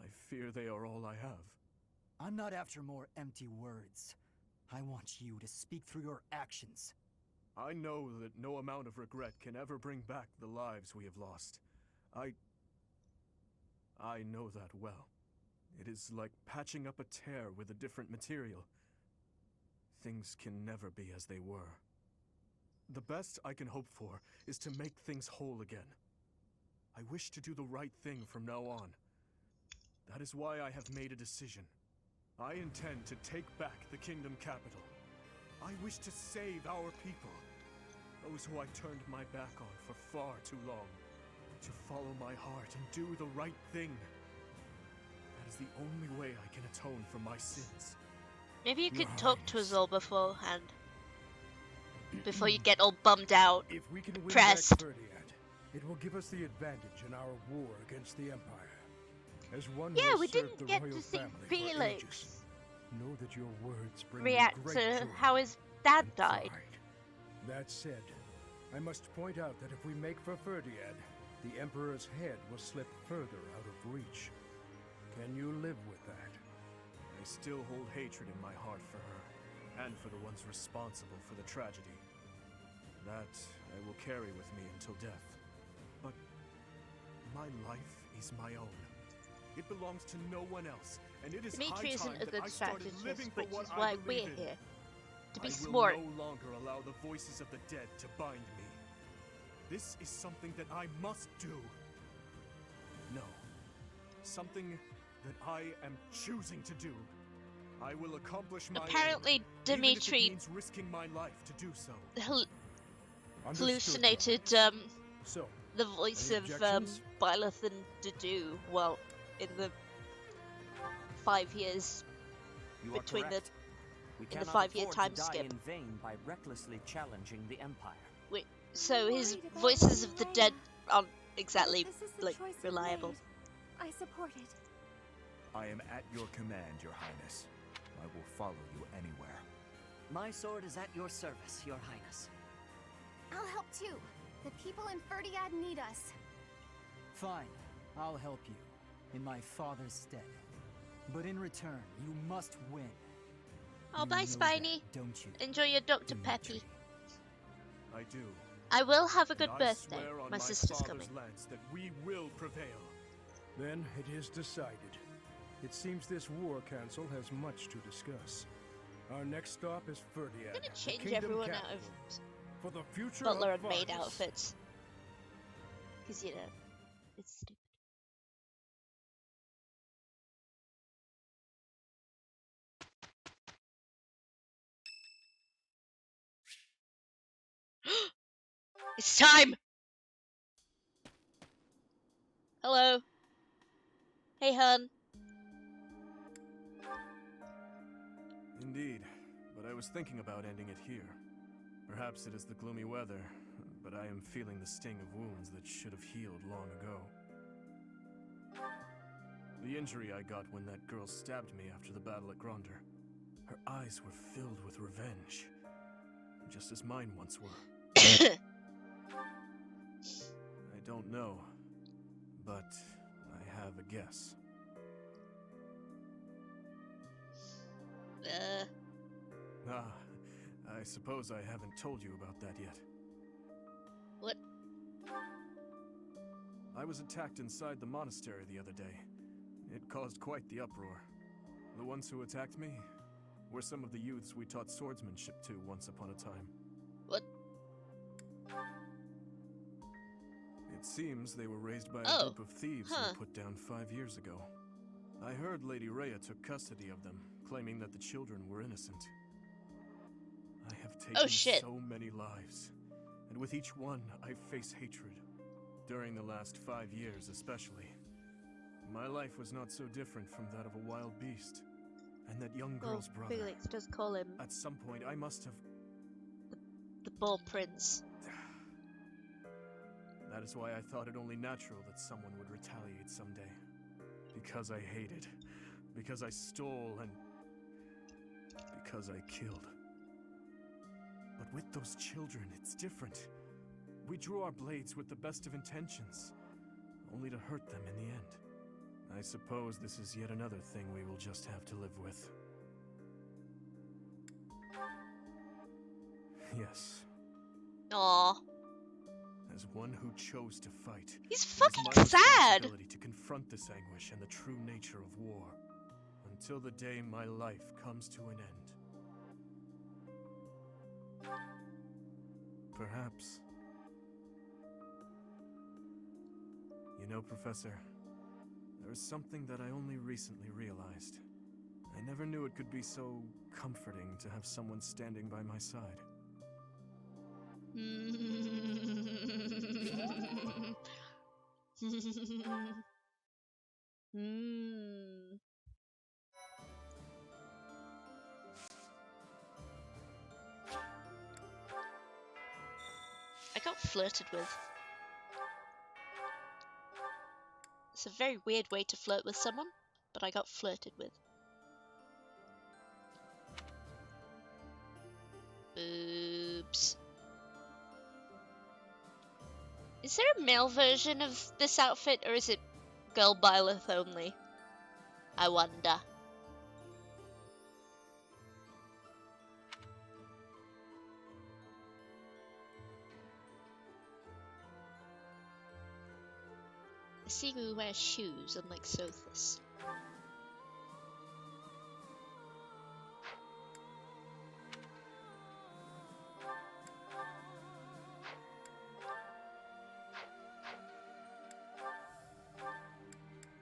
Speaker 12: I fear they are all I have.
Speaker 14: I'm not after more empty words. I want you to speak through your actions.
Speaker 12: I know that no amount of regret can ever bring back the lives we have lost. I know that well. It is like patching up a tear with a different material. Things can never be as they were. The best I can hope for is to make things whole again. I wish to do the right thing from now on. That is why I have made a decision. I intend to take back the kingdom capital. I wish to save our people, those who I turned my back on for far too long. To follow my heart and do the right thing. That is the only way I can atone for my sins.
Speaker 1: Maybe you
Speaker 12: Your
Speaker 1: could talk to us
Speaker 12: Highness.
Speaker 1: all beforehand. Before you get all bummed out,
Speaker 10: If we can win
Speaker 1: depressed.
Speaker 10: back Ferdiad, it will give us the advantage in our war against the Empire. As one
Speaker 1: Yeah,
Speaker 10: who
Speaker 1: we
Speaker 10: has served
Speaker 1: didn't
Speaker 10: the
Speaker 1: get
Speaker 10: royal
Speaker 1: to see
Speaker 10: family for
Speaker 1: Felix
Speaker 10: ages, know that your words bring
Speaker 1: react
Speaker 10: me great
Speaker 1: to
Speaker 10: joy
Speaker 1: how his dad
Speaker 10: and
Speaker 1: died.
Speaker 10: pride. That said, I must point out that if we make for Ferdiad, the Emperor's head will slip further out of reach. Can you live with that?
Speaker 12: I still hold hatred in my heart for her, and for the ones responsible for the tragedy. That I will carry with me until death. But my life is my own. It belongs to no one else, and it is
Speaker 1: Dimitri
Speaker 12: high
Speaker 1: isn't
Speaker 12: time
Speaker 1: a
Speaker 12: that
Speaker 1: good
Speaker 12: I started
Speaker 1: strategist,
Speaker 12: living for
Speaker 1: which
Speaker 12: what
Speaker 1: is
Speaker 12: I
Speaker 1: why
Speaker 12: believe
Speaker 1: we're
Speaker 12: in.
Speaker 1: here. To be
Speaker 12: I
Speaker 1: smart.
Speaker 12: will no longer allow the voices of the dead to bind me. This is something that I must do. No. Something that I am choosing to do. I will accomplish my
Speaker 1: Apparently,
Speaker 12: aim, even if
Speaker 1: Dimitri
Speaker 12: it means risking my life to do so.
Speaker 1: Hallucinated
Speaker 10: So,
Speaker 1: the voice
Speaker 10: any
Speaker 1: of
Speaker 10: objections?
Speaker 1: Byleth and Dedu, well, in the 5 years
Speaker 5: You
Speaker 1: between
Speaker 5: are
Speaker 1: the
Speaker 5: correct. We
Speaker 1: in the
Speaker 5: cannot
Speaker 1: 5-year
Speaker 5: afford
Speaker 1: time
Speaker 5: to die
Speaker 1: skip.
Speaker 5: in vain by recklessly challenging the Empire.
Speaker 1: Wait, so his
Speaker 3: Worried about
Speaker 1: voices
Speaker 3: Lady
Speaker 1: of the
Speaker 3: Leia.
Speaker 1: dead aren't
Speaker 3: But
Speaker 1: exactly
Speaker 3: if this is the
Speaker 1: like
Speaker 3: choice you've
Speaker 1: reliable.
Speaker 3: made, I support it.
Speaker 8: I am at your command, Your Highness. I will follow you anywhere.
Speaker 5: My sword is at your service, Your Highness.
Speaker 4: I'll help too. The people in Ferdiad need us.
Speaker 14: Fine, I'll help you, in my father's stead. But in return, you must win.
Speaker 1: Oh,
Speaker 14: You
Speaker 1: bye,
Speaker 14: know
Speaker 1: Spiny.
Speaker 14: that, don't you?
Speaker 1: Enjoy your Dr.
Speaker 14: Dimitri?
Speaker 1: Peppy.
Speaker 12: I do.
Speaker 1: I will have a good
Speaker 12: And I
Speaker 1: birthday.
Speaker 12: swear on
Speaker 1: My sister's coming.
Speaker 12: father's lands that we will prevail.
Speaker 10: Then it is decided. It seems this war council has much to discuss. Our next stop is Ferdiad.
Speaker 1: I'm gonna
Speaker 10: the
Speaker 1: change
Speaker 10: kingdom
Speaker 1: everyone
Speaker 10: capital,
Speaker 1: out of
Speaker 10: for the future
Speaker 1: butler
Speaker 10: of
Speaker 1: and maid
Speaker 10: Vargas.
Speaker 1: outfits. Because, you know, it's stupid. It's time! Hello. Hey, hun.
Speaker 12: Indeed, but I was thinking about ending it here. Perhaps it is the gloomy weather, but I am feeling the sting of wounds that should have healed long ago. The injury I got when that girl stabbed me after the battle at Gronder. Her eyes were filled with revenge, just as mine once were. I don't know, but I have a guess. Ah, I suppose I haven't told you about that yet.
Speaker 1: What?
Speaker 12: I was attacked inside the monastery the other day. It caused quite the uproar. The ones who attacked me were some of the youths we taught swordsmanship to once upon a time.
Speaker 1: What?
Speaker 12: It seems they were raised by a
Speaker 1: Oh,
Speaker 12: group of thieves we put down 5 years ago. I heard Lady Rhea took custody of them, claiming that the children were innocent. I have taken so many lives, and with each one I face hatred. During the last 5 years especially. My life was not so different from that of a wild beast. And that young girl's brother.
Speaker 1: Felix does call him
Speaker 12: At some point I must have...
Speaker 1: the Ball Prince.
Speaker 12: That is why I thought it only natural that someone would retaliate someday. Because I hated. Because I stole and... because I killed. But with those children, it's different. We drew our blades with the best of intentions, only to hurt them in the end. I suppose this is yet another thing we will just have to live with. Yes.
Speaker 1: Aww.
Speaker 12: As one who chose to fight,
Speaker 1: He's
Speaker 12: it is
Speaker 1: fucking
Speaker 12: my
Speaker 1: sad!
Speaker 12: responsibility to confront this anguish and the true nature of war, until the day my life comes to an end.
Speaker 8: perhaps. You know, Professor, there is something that I only recently realized. I never knew it could be so comforting to have someone standing by my side.
Speaker 1: I got flirted with. It's a very weird way to flirt with someone, but I got flirted with. Oops. Is there a male version of this outfit, or is it girl Byleth only? I wonder. I see who wears shoes, unlike Sothis.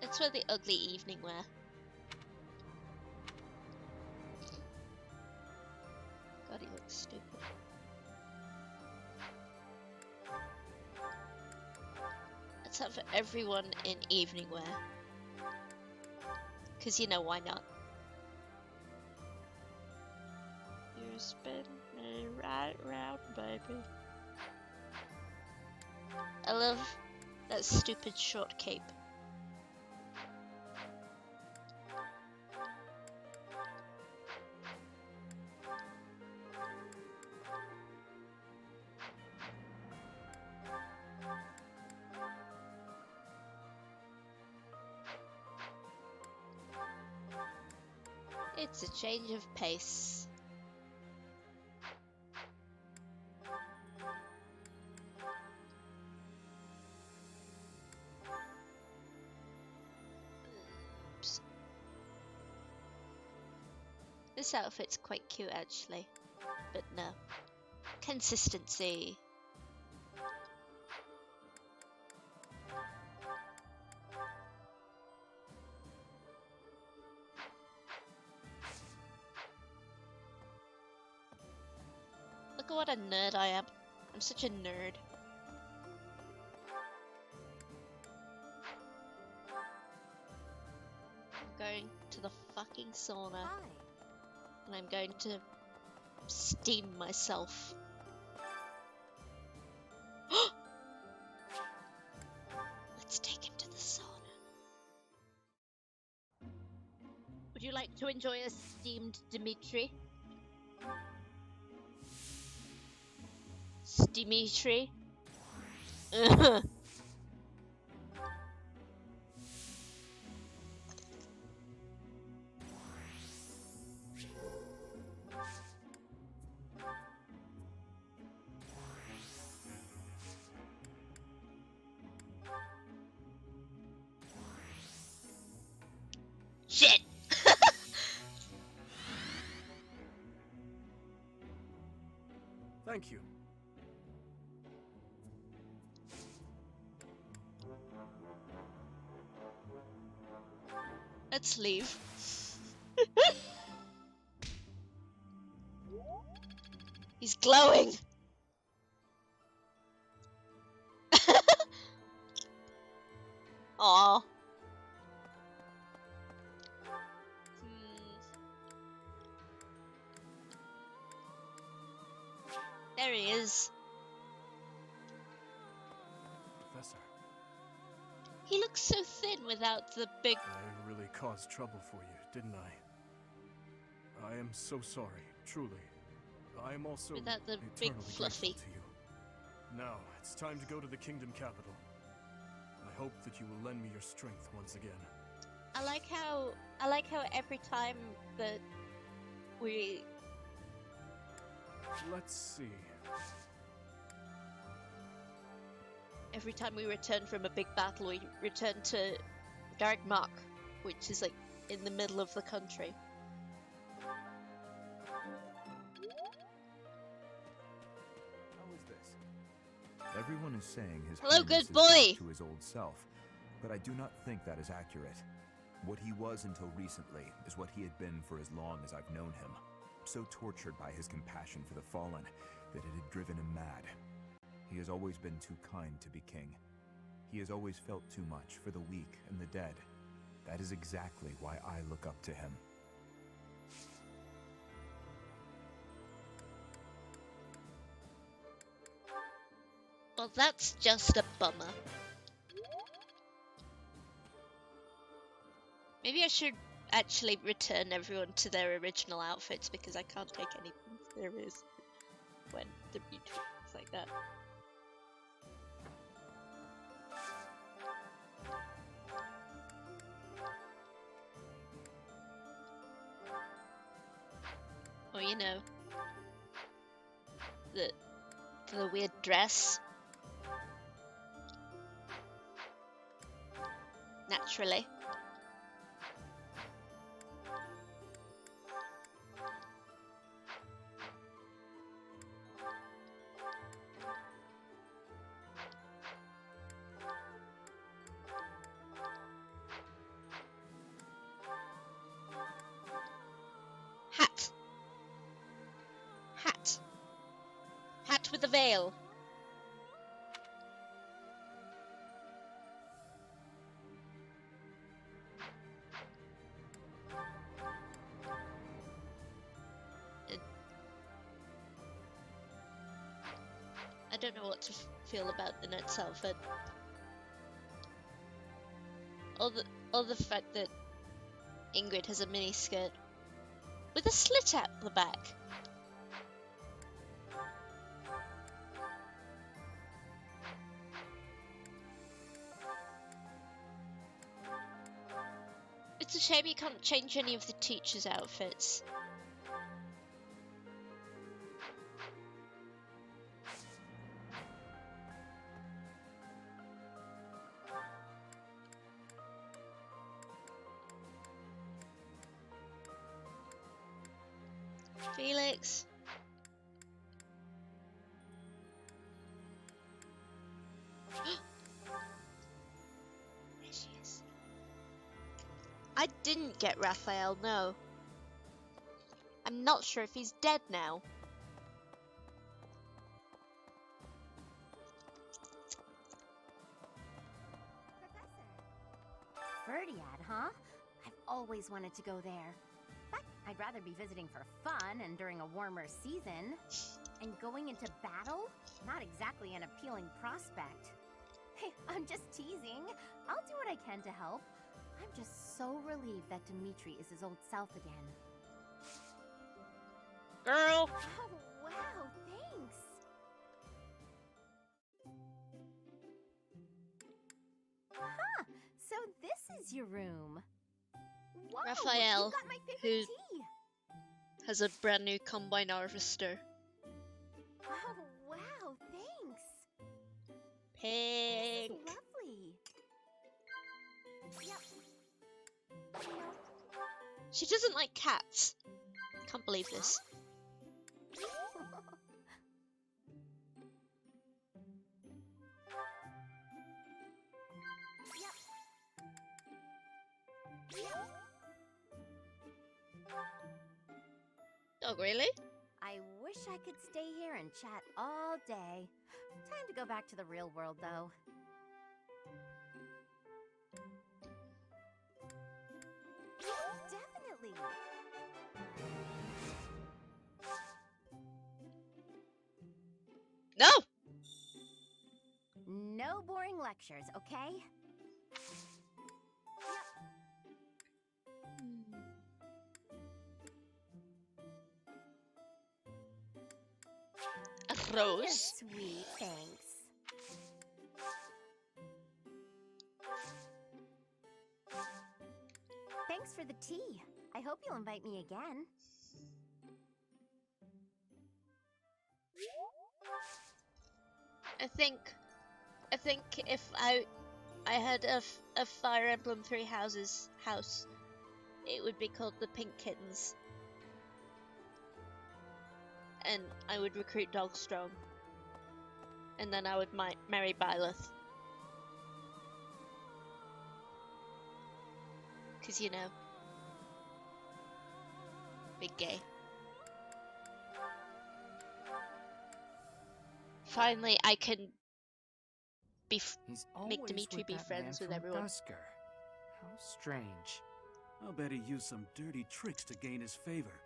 Speaker 1: Let's wear the ugly evening wear. God, he looks stupid. Let's have everyone in evening wear. Cause you know, why not? You spin me right round, baby. I love that stupid short cape. It's a change of pace. Oops. This outfit's quite cute actually, but no. Consistency. Look at what a nerd I am. I'm such a nerd. I'm going to the fucking sauna. And I'm going to steam myself. Let's take him to the sauna. Would you like to enjoy a steamed Dimitri? Dimitri. Shit.
Speaker 8: Thank you.
Speaker 1: Let's leave. He's glowing. Aww. There he is.
Speaker 8: Professor.
Speaker 1: He looks so thin without the big...
Speaker 8: I really caused trouble for you, didn't I? I am so sorry, truly. I am also
Speaker 1: without the big
Speaker 8: eternally
Speaker 1: fluffy.
Speaker 8: grateful to you. Now, it's time to go to the kingdom capital. I hope that you will lend me your strength once again.
Speaker 1: I like how every time that we...
Speaker 8: Let's see.
Speaker 1: Every time we return from a big battle, we return to Dark Mark, which is like in the middle of the country.
Speaker 8: How is this?
Speaker 15: Everyone is saying his
Speaker 1: Hello,
Speaker 15: Highness
Speaker 1: good
Speaker 15: is
Speaker 1: boy.
Speaker 15: back to his old self, but I do not think that is accurate. What he was until recently is what he had been for as long as I've known him. So tortured by his compassion for the fallen that it had driven him mad. He has always been too kind to be king. He has always felt too much for the weak and the dead. That is exactly why I look up to him.
Speaker 1: Well, that's just a bummer. Maybe I should actually return everyone to their original outfits because I can't take anything serious when the beauty is like that. Or you know, the weird dress. Naturally. Hat. Hat. Hat with a veil. I don't know what to feel about the Net's outfit. Or the fact that Ingrid has a mini skirt with a slit at the back. It's a shame you can't change any of the teachers' outfits. Felix. There she is. I didn't get Raphael, no. I'm not sure if he's dead now.
Speaker 4: Verdiad, huh? I've always wanted to go there. But I'd rather be visiting for fun and during a warmer season. And going into battle? Not exactly an appealing prospect. Hey, I'm just teasing. I'll do what I can to help. I'm just so relieved that Dimitri is his old self again.
Speaker 1: Girl!
Speaker 4: Oh, wow, thanks! Huh, so this is your room. Whoa,
Speaker 1: Raphael,
Speaker 4: you got my
Speaker 1: who
Speaker 4: favorite tea!
Speaker 1: has a brand new combine harvester.
Speaker 4: Oh, wow, thanks!
Speaker 1: Pink.
Speaker 4: This is lovely. Yep. No.
Speaker 1: She doesn't like cats. Can't believe this. Oh, really?
Speaker 4: I wish I could stay here and chat all day. Time to go back to the real world, though. Definitely.
Speaker 1: No!
Speaker 4: No boring lectures, okay?
Speaker 1: A rose?
Speaker 4: You're sweet, thanks. Thanks for the tea. I hope you'll invite me again.
Speaker 1: I think if I had a Fire Emblem Three Houses house, it would be called the Pink Kittens. And I would recruit Dogstrong. and then I would marry Byleth. Because, you know, big gay. Finally, I can make Dimitri be friends with everyone.
Speaker 14: Dusker. How strange.
Speaker 16: I'll bet he used some dirty tricks to gain his favor.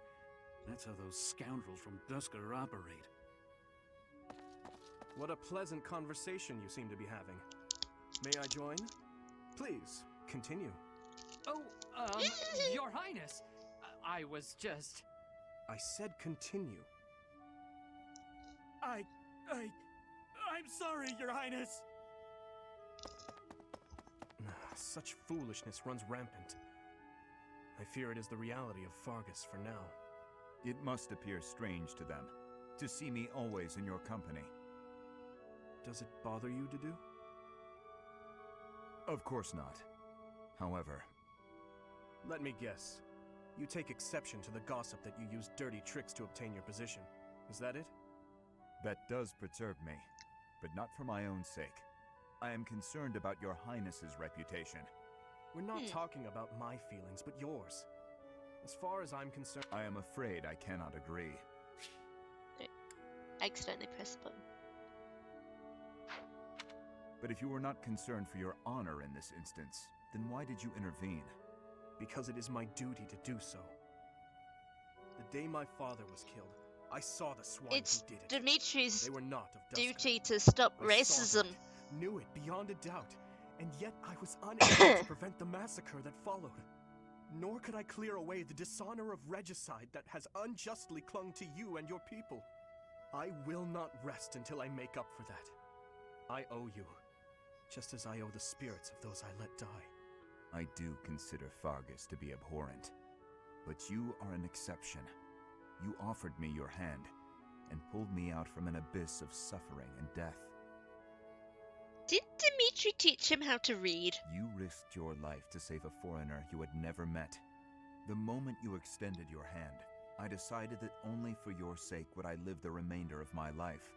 Speaker 16: That's how those scoundrels from Dusker operate.
Speaker 8: What a pleasant conversation you seem to be having. May I join? Please, continue.
Speaker 14: Oh, Your Highness! I was just...
Speaker 8: I said continue.
Speaker 12: I'm sorry, Your Highness!
Speaker 8: Such foolishness runs rampant. I fear it is the reality of Fargus for now.
Speaker 15: It must appear strange to them, to see me always in your company.
Speaker 8: Does it bother you to do?
Speaker 15: Of course not. However...
Speaker 8: Let me guess. You take exception to the gossip that you use dirty tricks to obtain your position. Is that it?
Speaker 15: That does perturb me, but not for my own sake. I am concerned about your Highness's reputation.
Speaker 8: We're not talking about my feelings, but yours. As far as I'm concerned...
Speaker 15: I am afraid I cannot agree.
Speaker 1: I accidentally pressed the button.
Speaker 15: But if you were not concerned for your honor in this instance, then why did you intervene?
Speaker 8: Because it is my duty to do so. The day my father was killed, I saw the swine who did it.
Speaker 1: Dimitri's
Speaker 8: they were not of Dusker.
Speaker 1: duty to stop
Speaker 8: I
Speaker 1: racism.
Speaker 8: Knew it beyond a doubt, and yet I was unable to prevent the massacre that followed. Nor could I clear away the dishonor of regicide that has unjustly clung to you and your people. I will not rest until I make up for that. I owe you, just as I owe the spirits of those I let die.
Speaker 15: I do consider Fargus to be abhorrent, but you are an exception. You offered me your hand, and pulled me out from an abyss of suffering and death.
Speaker 1: Did Dimitri teach him how to read?
Speaker 15: You risked your life to save a foreigner you had never met. The moment you extended your hand, I decided that only for your sake would I live the remainder of my life,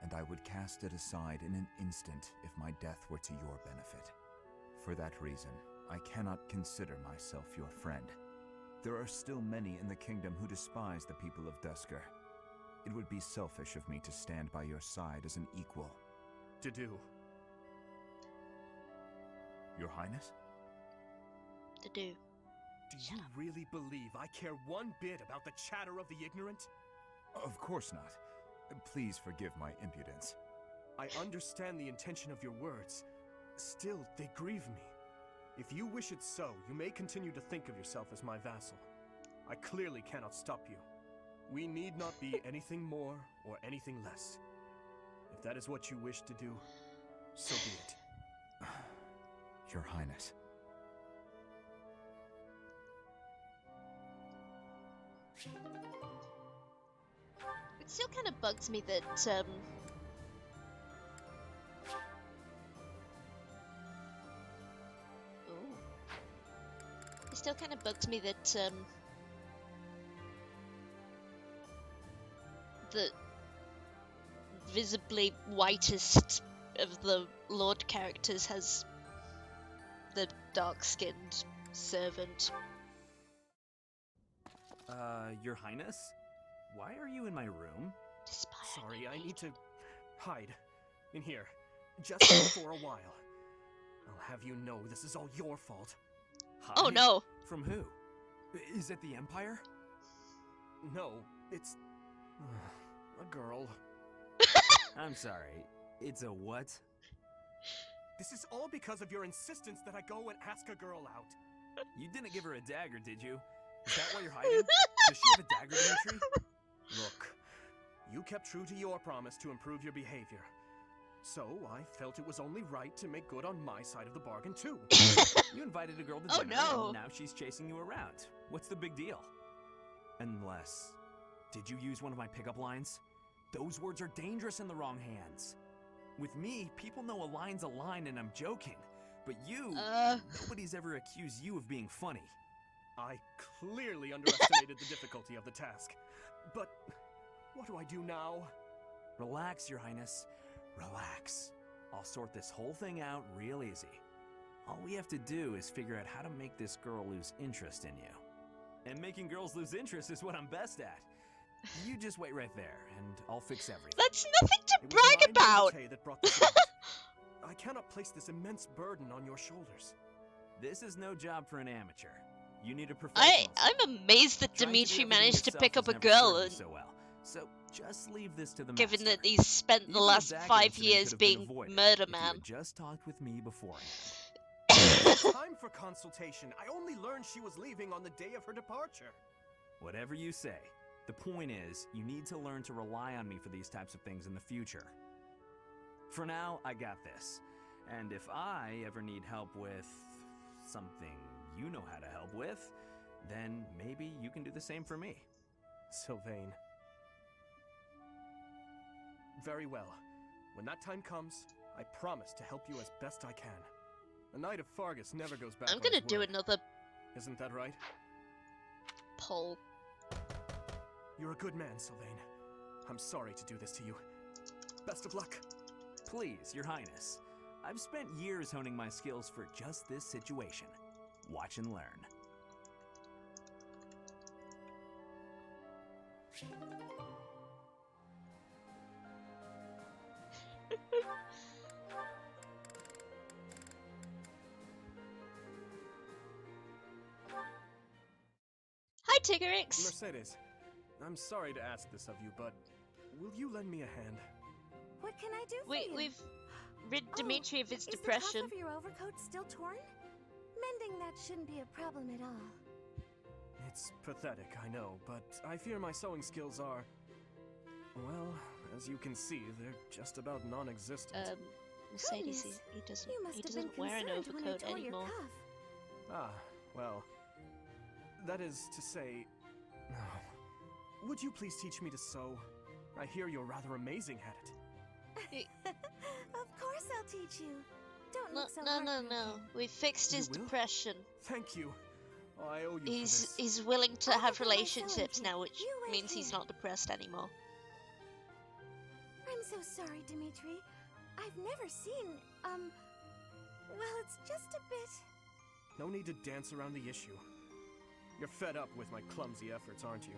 Speaker 15: and I would cast it aside in an instant if my death were to your benefit. For that reason, I cannot consider myself your friend. There are still many in the kingdom who despise the people of Dusker. It would be selfish of me to stand by your side as an equal.
Speaker 8: To do.
Speaker 15: Your Highness?
Speaker 1: To do.
Speaker 8: Do you really believe I care one bit about the chatter of the ignorant?
Speaker 15: Of course not. Please forgive my impudence.
Speaker 8: I understand the intention of your words. Still, they grieve me. If you wish it so, you may continue to think of yourself as my vassal. I clearly cannot stop you. We need not be anything more or anything less. If that is what you wish to do, so be it.
Speaker 15: Your Highness.
Speaker 1: It still kind of bugs me that, It still kind of bugs me that, the visibly whitest of the Lord characters has the dark-skinned servant.
Speaker 6: Your Highness? Why are you in my room?
Speaker 8: Sorry, I need to hide in here, just for a while. I'll have you know this is all your fault.
Speaker 6: Hide?
Speaker 1: Oh no!
Speaker 6: From who? Is it the Empire?
Speaker 8: No, it's a girl.
Speaker 6: I'm sorry, it's a what?
Speaker 8: This is all because of your insistence that I go and ask a girl out.
Speaker 6: You didn't give her a dagger, did you? Is that why you're hiding? Does she have a dagger, Dimitri?
Speaker 8: Look, you kept true to your promise to improve your behavior. So, I felt it was only right to make good on my side of the bargain, too.
Speaker 6: You invited a girl to dinner, and now she's chasing you around. What's the big deal? Unless... Did you use one of my pickup lines? Those words are dangerous in the wrong hands. With me, people know a line's a line and I'm joking. But you, nobody's ever accused you of being funny.
Speaker 8: I clearly underestimated the difficulty of the task. But what do I do now?
Speaker 6: Relax, Your Highness. Relax. I'll sort this whole thing out real easy. All we have to do is figure out how to make this girl lose interest in you. And making girls lose interest is what I'm best at. You just wait right there, and I'll fix everything.
Speaker 1: That's nothing to brag about!
Speaker 8: That brought this about. I cannot place this immense burden on your shoulders.
Speaker 6: This is no job for an amateur. You need a professional.
Speaker 1: I'm amazed that Dimitri managed to pick up a girl, and
Speaker 6: so well. So just leave this to the
Speaker 1: given
Speaker 6: master.
Speaker 1: that he's spent the
Speaker 6: Even
Speaker 1: last
Speaker 6: that
Speaker 1: 5
Speaker 6: incident
Speaker 1: years
Speaker 6: could have been
Speaker 1: being
Speaker 6: avoided
Speaker 1: murder
Speaker 6: if you
Speaker 1: man.
Speaker 6: had just talked with me beforehand.
Speaker 8: Time for consultation. I only learned she was leaving on the day of her departure.
Speaker 6: Whatever you say. The point is, you need to learn to rely on me for these types of things in the future. For now, I got this. And if I ever need help with something you know how to help with, then maybe you can do the same for me.
Speaker 8: Sylvain. Very well. When that time comes, I promise to help you as best I can. A Knight of Fargus never goes back.
Speaker 1: I'm gonna
Speaker 8: on his
Speaker 1: do
Speaker 8: word.
Speaker 1: another
Speaker 8: Isn't that right?
Speaker 1: poll.
Speaker 8: You're a good man, Sylvain. I'm sorry to do this to you. Best of luck.
Speaker 6: Please, Your Highness. I've spent years honing my skills for just this situation. Watch and learn.
Speaker 1: Hi, Tiggerix.
Speaker 8: Mercedes, I'm sorry to ask this of you, but will you lend me a hand?
Speaker 3: What can I do for you?
Speaker 1: We've rid Dimitri of his
Speaker 3: is
Speaker 1: depression.
Speaker 3: the cuff of your overcoat still torn? Mending that shouldn't be a problem at all.
Speaker 8: It's pathetic, I know, but I fear my sewing skills are... Well, as you can see, they're just about non-existent.
Speaker 1: Mercedes,
Speaker 3: Goodness,
Speaker 1: he
Speaker 3: you must
Speaker 1: he
Speaker 3: have
Speaker 1: doesn't
Speaker 3: been
Speaker 1: wear an
Speaker 3: concerned when I
Speaker 1: overcoat
Speaker 3: tore your
Speaker 1: anymore.
Speaker 3: cuff.
Speaker 8: Ah, well... That is to say... Would you please teach me to sew? I hear you're rather amazing at it.
Speaker 3: Of course I'll teach you. Don't
Speaker 1: No,
Speaker 3: look so
Speaker 1: no,
Speaker 3: heartbroken.
Speaker 1: We fixed his depression.
Speaker 8: Thank you. Oh, I owe you for this.
Speaker 1: He's willing to
Speaker 3: I'll
Speaker 1: have
Speaker 3: give you my sewing
Speaker 1: relationships
Speaker 3: kit.
Speaker 1: now, which
Speaker 3: You wait
Speaker 1: means he's
Speaker 3: here.
Speaker 1: not depressed anymore.
Speaker 3: I'm so sorry, Dimitri. I've never seen, well, it's just a bit...
Speaker 8: No need to dance around the issue. You're fed up with my clumsy efforts, aren't you?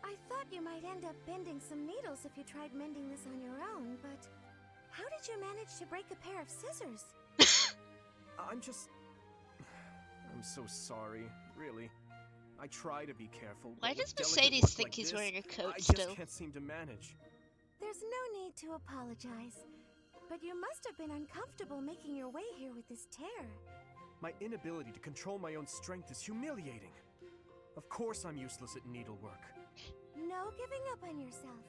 Speaker 3: I thought you might end up bending some needles if you tried mending this on your own, but... How did you manage to break a pair of scissors?
Speaker 8: I'm so sorry, really. I try to be careful.
Speaker 1: Why
Speaker 8: but
Speaker 1: does
Speaker 8: with delicate
Speaker 1: Mercedes
Speaker 8: work
Speaker 1: think
Speaker 8: like
Speaker 1: he's
Speaker 8: this,
Speaker 1: wearing a coat
Speaker 8: I
Speaker 1: still?
Speaker 8: just can't seem to manage.
Speaker 3: There's no need to apologize. But you must have been uncomfortable making your way here with this tear.
Speaker 8: My inability to control my own strength is humiliating. Of course I'm useless at needlework.
Speaker 3: No giving up on yourself.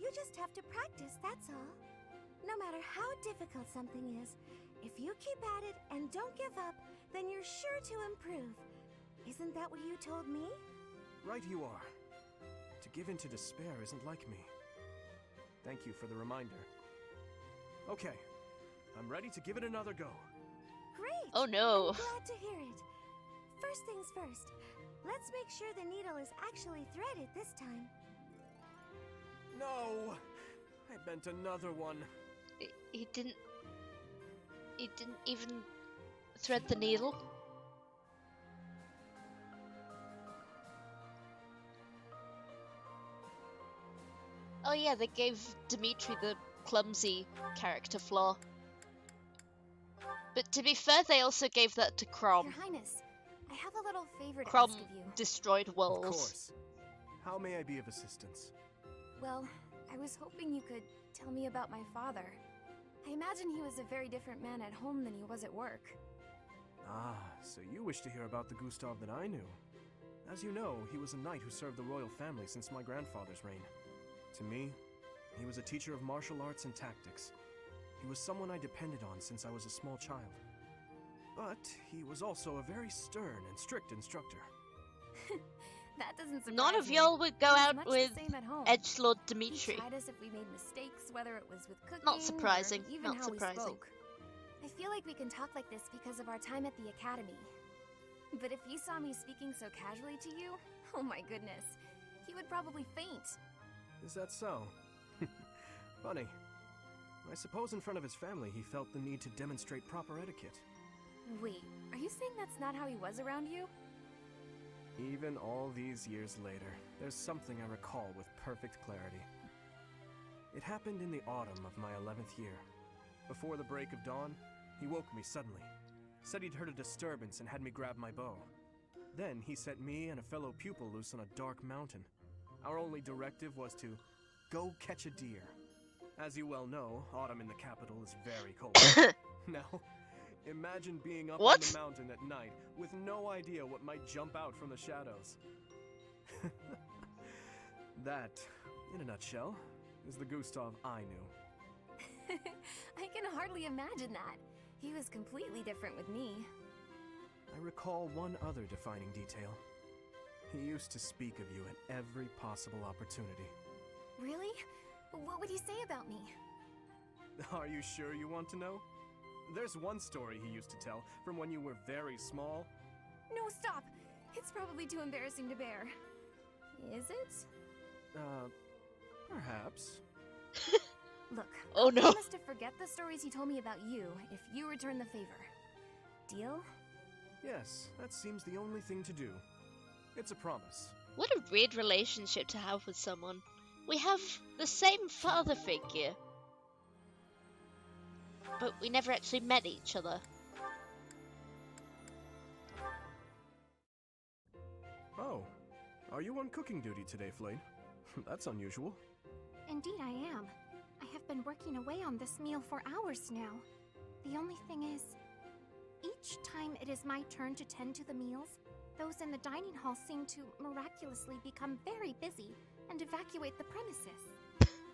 Speaker 3: You just have to practice, that's all. No matter how difficult something is, if you keep at it and don't give up, then you're sure to improve. Isn't that what you told me?
Speaker 8: Right you are. To give in to despair isn't like me. Thank you for the reminder. Okay, I'm ready to give it another go.
Speaker 3: Great!
Speaker 1: Oh no.
Speaker 3: I'm glad to hear it. First things first, let's make sure the needle is actually threaded this time.
Speaker 8: No! I bent another one.
Speaker 1: He didn't even thread the needle. Oh yeah, they gave Dimitri the clumsy character flaw. But to be fair, they also gave that to Crom.
Speaker 4: Your Highness, I have a little favor to
Speaker 1: Crom
Speaker 4: ask of you.
Speaker 1: destroyed
Speaker 8: Of
Speaker 1: walls.
Speaker 8: course. How may I be of assistance?
Speaker 13: Well, I was hoping you could tell me about my father. I imagine he was a very different man at home than he was at work.
Speaker 8: Ah, so you wish to hear about the Gustav that I knew. As you know, he was a knight who served the royal family since my grandfather's reign. To me, he was a teacher of martial arts and tactics. He was someone I depended on since I was a small child. But he was also a very stern and strict instructor.
Speaker 13: That doesn't surprise
Speaker 1: None of
Speaker 13: me.
Speaker 1: y'all would go
Speaker 13: He was
Speaker 1: out
Speaker 13: much
Speaker 1: with
Speaker 13: the same at home.
Speaker 1: Edgelord Dimitri.
Speaker 13: He tried us if we made mistakes, whether it was with cooking
Speaker 1: Not surprising,
Speaker 13: or even
Speaker 1: not
Speaker 13: how
Speaker 1: surprising.
Speaker 13: we spoke. I feel like we can talk like this because of our time at the academy. But if he saw me speaking so casually to you, oh my goodness, he would probably faint.
Speaker 8: Is that so? Funny. I suppose in front of his family he felt the need to demonstrate proper etiquette.
Speaker 13: Wait, are you saying that's not how he was around you?
Speaker 8: Even all these years later, there's something I recall with perfect clarity. It happened in the autumn of my 11th year. Before the break of dawn, he woke me suddenly. Said he'd heard a disturbance and had me grab my bow. Then he set me and a fellow pupil loose on a dark mountain. Our only directive was to go catch a deer. As you well know, autumn in the capital is very cold. Now, imagine being up on the mountain at night with no idea what might jump out from the shadows. That, in a nutshell, is the Gustav I knew.
Speaker 13: I can hardly imagine that. He was completely different with me.
Speaker 8: I recall one other defining detail. He used to speak of you at every possible opportunity.
Speaker 13: Really? What would he say about me?
Speaker 8: Are you sure you want to know? There's one story he used to tell from when you were very small.
Speaker 13: No, stop! It's probably too embarrassing to bear. Is it?
Speaker 8: Perhaps.
Speaker 13: Look,
Speaker 1: oh no.
Speaker 13: I promise to forget the stories he told me about you if you return the favor. Deal?
Speaker 8: Yes, that seems the only thing to do. It's a promise.
Speaker 1: What a weird relationship to have with someone. We have the same father figure, but we never actually met each other.
Speaker 8: Oh, are you on cooking duty today, Flame? That's unusual.
Speaker 3: Indeed I am. I have been working away on this meal for hours now. The only thing is, each time it is my turn to tend to the meals, those in the dining hall seem to miraculously become very busy and evacuate the premises.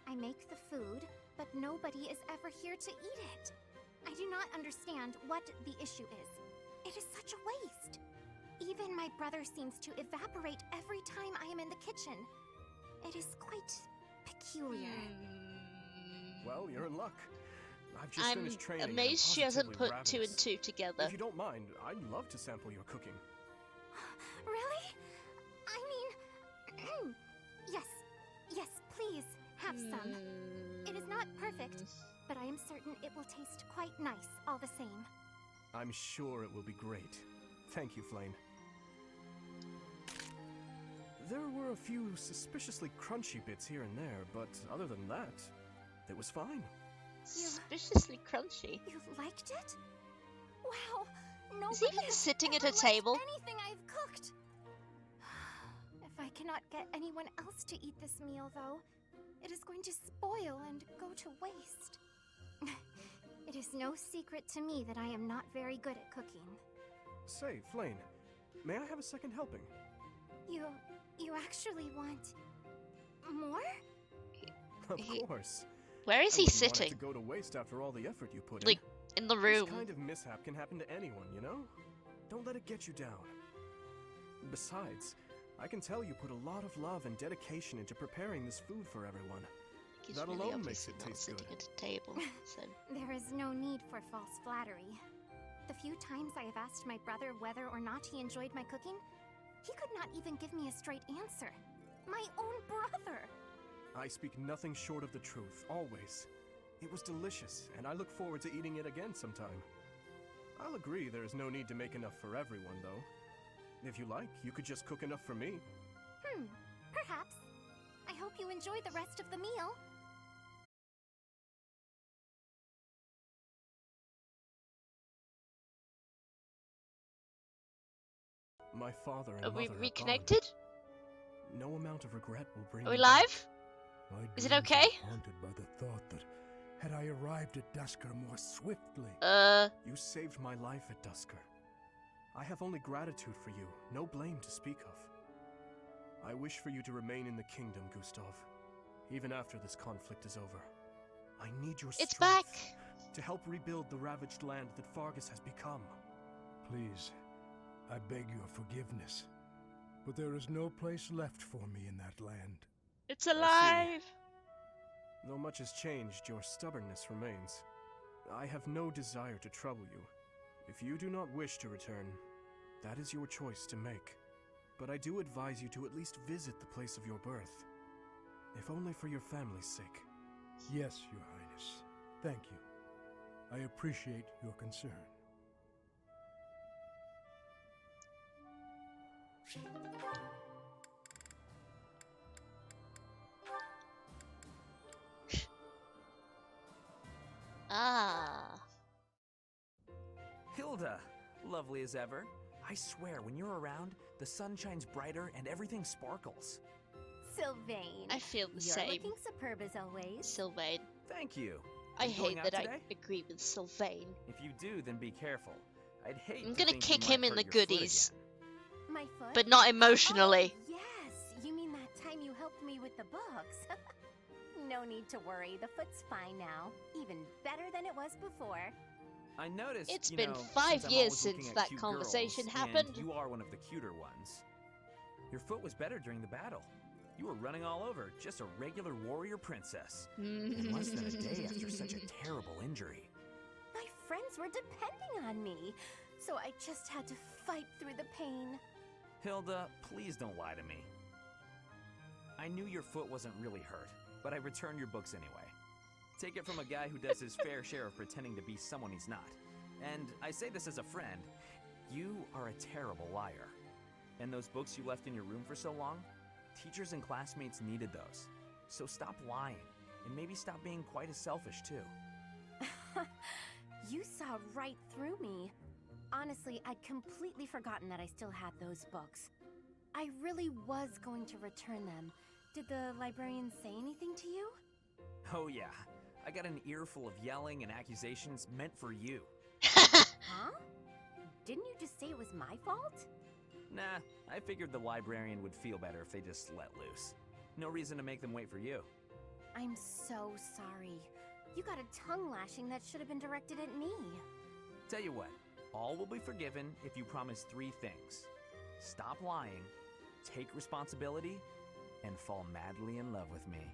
Speaker 3: I make the food, but nobody is ever here to eat it. I do not understand what the issue is. It is such a waste. Even my brother seems to evaporate every time I am in the kitchen. It is quite peculiar.
Speaker 8: Well, you're in luck. I've just finished training.
Speaker 1: I'm amazed she hasn't put
Speaker 8: ravenous.
Speaker 1: 2 and 2 together.
Speaker 8: If you don't mind, I'd love to sample your cooking.
Speaker 3: Really? I mean, yes, please, have some. It is not perfect, but I am certain it will taste quite nice all the same.
Speaker 8: I'm sure it will be great. Thank you, Flame. There were a few suspiciously crunchy bits here and there, but other than that, it was fine.
Speaker 1: Suspiciously crunchy.
Speaker 3: You liked it? Wow, nobody
Speaker 1: Is he even
Speaker 3: has
Speaker 1: sitting at
Speaker 3: ever
Speaker 1: a table?
Speaker 3: liked anything I've cooked. If I cannot get anyone else to eat this meal, though, it is going to spoil and go to waste. It is no secret to me that I am not very good at cooking.
Speaker 8: Say, Flame, may I have a second helping?
Speaker 3: You actually want more?
Speaker 8: Of course.
Speaker 1: Where is he
Speaker 8: I wouldn't want
Speaker 1: sitting?
Speaker 8: it to go to waste after all the effort you put
Speaker 1: Like, in the room.
Speaker 8: This kind of mishap can happen to anyone, you know? Don't let it get you down. Besides, I can tell you put a lot of love and dedication into preparing this food for everyone.
Speaker 1: He's
Speaker 8: That
Speaker 1: really
Speaker 8: alone makes
Speaker 1: obviously
Speaker 8: it
Speaker 1: not
Speaker 8: taste
Speaker 1: sitting
Speaker 8: good.
Speaker 1: at a table. So.
Speaker 3: There is no need for false flattery. The few times I have asked my brother whether or not he enjoyed my cooking, he could not even give me a straight answer. My own brother!
Speaker 8: I speak nothing short of the truth, always. It was delicious, and I look forward to eating it again sometime. I'll agree there is no need to make enough for everyone, though. If you like, you could just cook enough for me.
Speaker 3: Perhaps. I hope you enjoy the rest of the meal.
Speaker 8: My father and
Speaker 1: Are
Speaker 8: mother
Speaker 1: we
Speaker 8: are
Speaker 1: reconnected?
Speaker 8: gone. No amount of regret will bring
Speaker 1: Are we
Speaker 8: me back.
Speaker 1: live?
Speaker 10: My
Speaker 1: Is it
Speaker 10: dreams
Speaker 1: okay?
Speaker 10: are haunted by the thought that had I arrived at Dusker more swiftly...
Speaker 8: You saved my life at Dusker. I have only gratitude for you, no blame to speak of. I wish for you to remain in the kingdom, Gustav. Even after this conflict is over. I need your
Speaker 1: It's
Speaker 8: strength
Speaker 1: back!
Speaker 8: to help rebuild the ravaged land that Fargus has become.
Speaker 10: Please, I beg your forgiveness. But there is no place left for me in that land.
Speaker 1: It's alive!
Speaker 8: Though much has changed, your stubbornness remains. I have no desire to trouble you. If you do not wish to return, that is your choice to make. But I do advise you to at least visit the place of your birth. If only for your family's sake.
Speaker 10: Yes, Your Highness. Thank you. I appreciate your concern.
Speaker 1: Ah.
Speaker 6: Hilda, lovely as ever. I swear, when you're around, the sun shines brighter and everything sparkles.
Speaker 4: Sylvain.
Speaker 1: I feel the same.
Speaker 4: You're looking superb as always.
Speaker 1: Sylvain.
Speaker 6: Thank you.
Speaker 1: I
Speaker 6: You going
Speaker 1: hate
Speaker 6: out
Speaker 1: that
Speaker 6: today?
Speaker 1: I agree with Sylvain.
Speaker 6: If you do, then be careful. I'd hate
Speaker 1: I'm
Speaker 6: to
Speaker 1: gonna
Speaker 6: think
Speaker 1: kick
Speaker 6: you might
Speaker 1: him in
Speaker 6: hurt
Speaker 1: the
Speaker 6: your foot
Speaker 1: goodies.
Speaker 6: again.
Speaker 4: My foot?
Speaker 1: But not emotionally.
Speaker 4: Oh, yes, you mean that time you helped me with the books. No need to worry, the foot's fine now. Even better than it was before.
Speaker 6: I noticed,
Speaker 1: It's
Speaker 6: you
Speaker 1: been
Speaker 6: know,
Speaker 1: 5
Speaker 6: I'm
Speaker 1: years
Speaker 6: always looking
Speaker 1: since
Speaker 6: at
Speaker 1: that
Speaker 6: cute
Speaker 1: conversation
Speaker 6: girls,
Speaker 1: happened.
Speaker 6: And you are one of the cuter ones. Your foot was better during the battle. You were running all over, just a regular warrior princess. In less than a day after such a terrible injury.
Speaker 4: My friends were depending on me, so I just had to fight through the pain.
Speaker 6: Hilda, please don't lie to me. I knew your foot wasn't really hurt, but I returned your books anyway. Take it from a guy who does his fair share of pretending to be someone he's not. And I say this as a friend, you are a terrible liar. And those books you left in your room for so long, teachers and classmates needed those. So stop lying, and maybe stop being quite as selfish too.
Speaker 4: You saw right through me. Honestly, I'd completely forgotten that I still had those books. I really was going to return them. Did the librarian say anything to you?
Speaker 6: Oh yeah, I got an earful of yelling and accusations meant for you.
Speaker 4: Huh? Didn't you just say it was my fault?
Speaker 6: Nah, I figured the librarian would feel better if they just let loose. No reason to make them wait for you.
Speaker 4: I'm so sorry. You got a tongue lashing that should have been directed at me.
Speaker 6: Tell you what, all will be forgiven if you promise 3 things. Stop lying, take responsibility, and fall madly in love with me.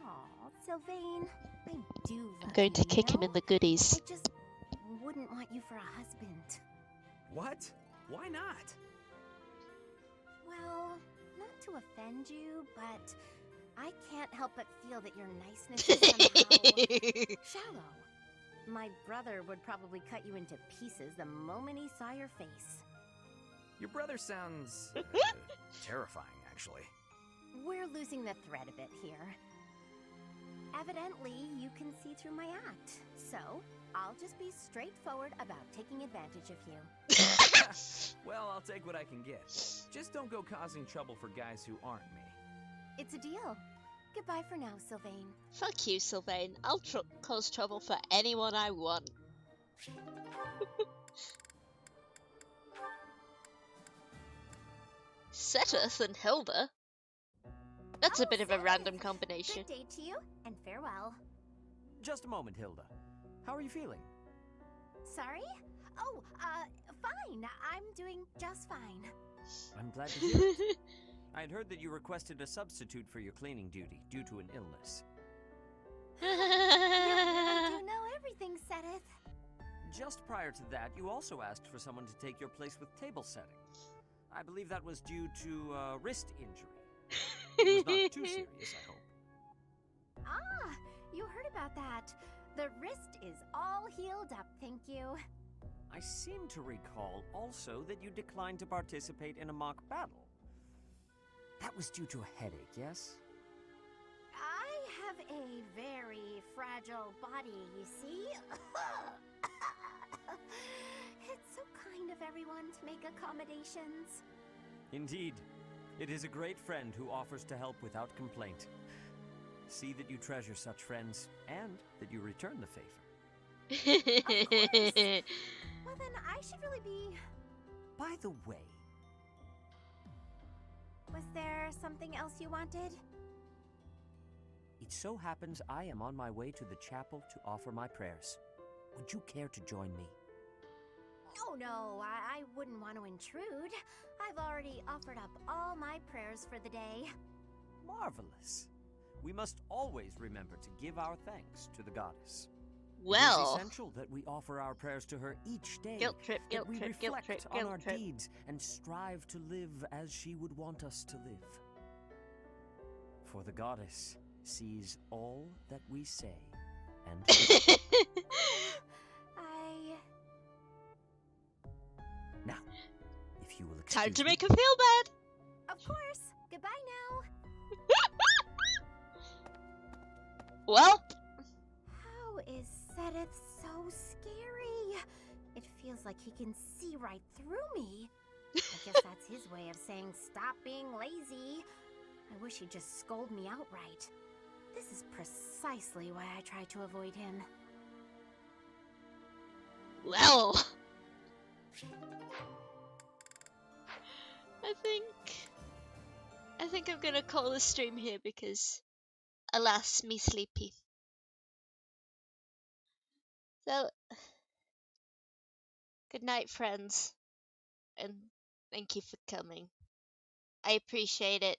Speaker 4: Aw, Sylvain, I do love
Speaker 1: I'm going to kick him in the goodies.
Speaker 4: I just wouldn't want you for a husband.
Speaker 6: What? Why not?
Speaker 4: Well, not to offend you, but I can't help but feel that your niceness is somehow shallow. My brother would probably cut you into pieces the moment he saw your face.
Speaker 6: Your brother sounds terrifying, actually.
Speaker 4: We're losing the thread a bit here. Evidently, you can see through my act, so I'll just be straightforward about taking advantage of you.
Speaker 6: Well, I'll take what I can get. Just don't go causing trouble for guys who aren't me.
Speaker 4: It's a deal. Goodbye for now, Sylvain.
Speaker 1: Fuck you, Sylvain. I'll cause trouble for anyone I want. Seteth and Hilda? That's a bit of a random combination.
Speaker 4: Good day to you, and farewell.
Speaker 14: Just a moment, Hilda. How are you feeling?
Speaker 4: Sorry? Oh, fine. I'm doing just fine.
Speaker 14: I'm glad to hear it. I'd heard that you requested a substitute for your cleaning duty due to an illness.
Speaker 4: I do know everything, Seteth.
Speaker 14: Just prior to that, you also asked for someone to take your place with table setting. I believe that was due to a wrist injury. It was not too serious, I hope.
Speaker 4: Ah, you heard about that. The wrist is all healed up, thank you.
Speaker 14: I seem to recall also that you declined to participate in a mock battle. That was due to a headache, yes?
Speaker 4: I have a very fragile body, you see. It's so kind of everyone to make accommodations.
Speaker 14: Indeed. It is a great friend who offers to help without complaint. See that you treasure such friends, and that you return the favor.
Speaker 4: Of course. Well then, I should really be...
Speaker 14: By the way...
Speaker 4: Was there something else you wanted?
Speaker 14: It so happens I am on my way to the chapel to offer my prayers. Would you care to join me?
Speaker 4: Oh no, I wouldn't want to intrude. I've already offered up all my prayers for the day.
Speaker 14: Marvelous. We must always remember to give our thanks to the goddess.
Speaker 1: Well,
Speaker 14: it is essential that we offer our prayers to her each day.
Speaker 1: Guilt trip, guilt
Speaker 14: that we
Speaker 1: trip, guilt
Speaker 14: reflect
Speaker 1: trip,
Speaker 14: on
Speaker 1: guilt
Speaker 14: our
Speaker 1: trip.
Speaker 14: deeds and strive to live as she would want us to live. For the goddess sees all that we say And now, if you will excuse
Speaker 1: Time to
Speaker 14: me.
Speaker 1: make her feel bad.
Speaker 4: Of course. Goodbye now.
Speaker 1: Well.
Speaker 4: How is Sedith so scary? It feels like he can see right through me. I guess that's his way of saying stop being lazy. I wish he'd just scold me outright. This is precisely why I try to avoid him.
Speaker 1: Well. I think I'm gonna call the stream here because, alas, me sleepy. So, good night, friends, and thank you for coming. I appreciate it.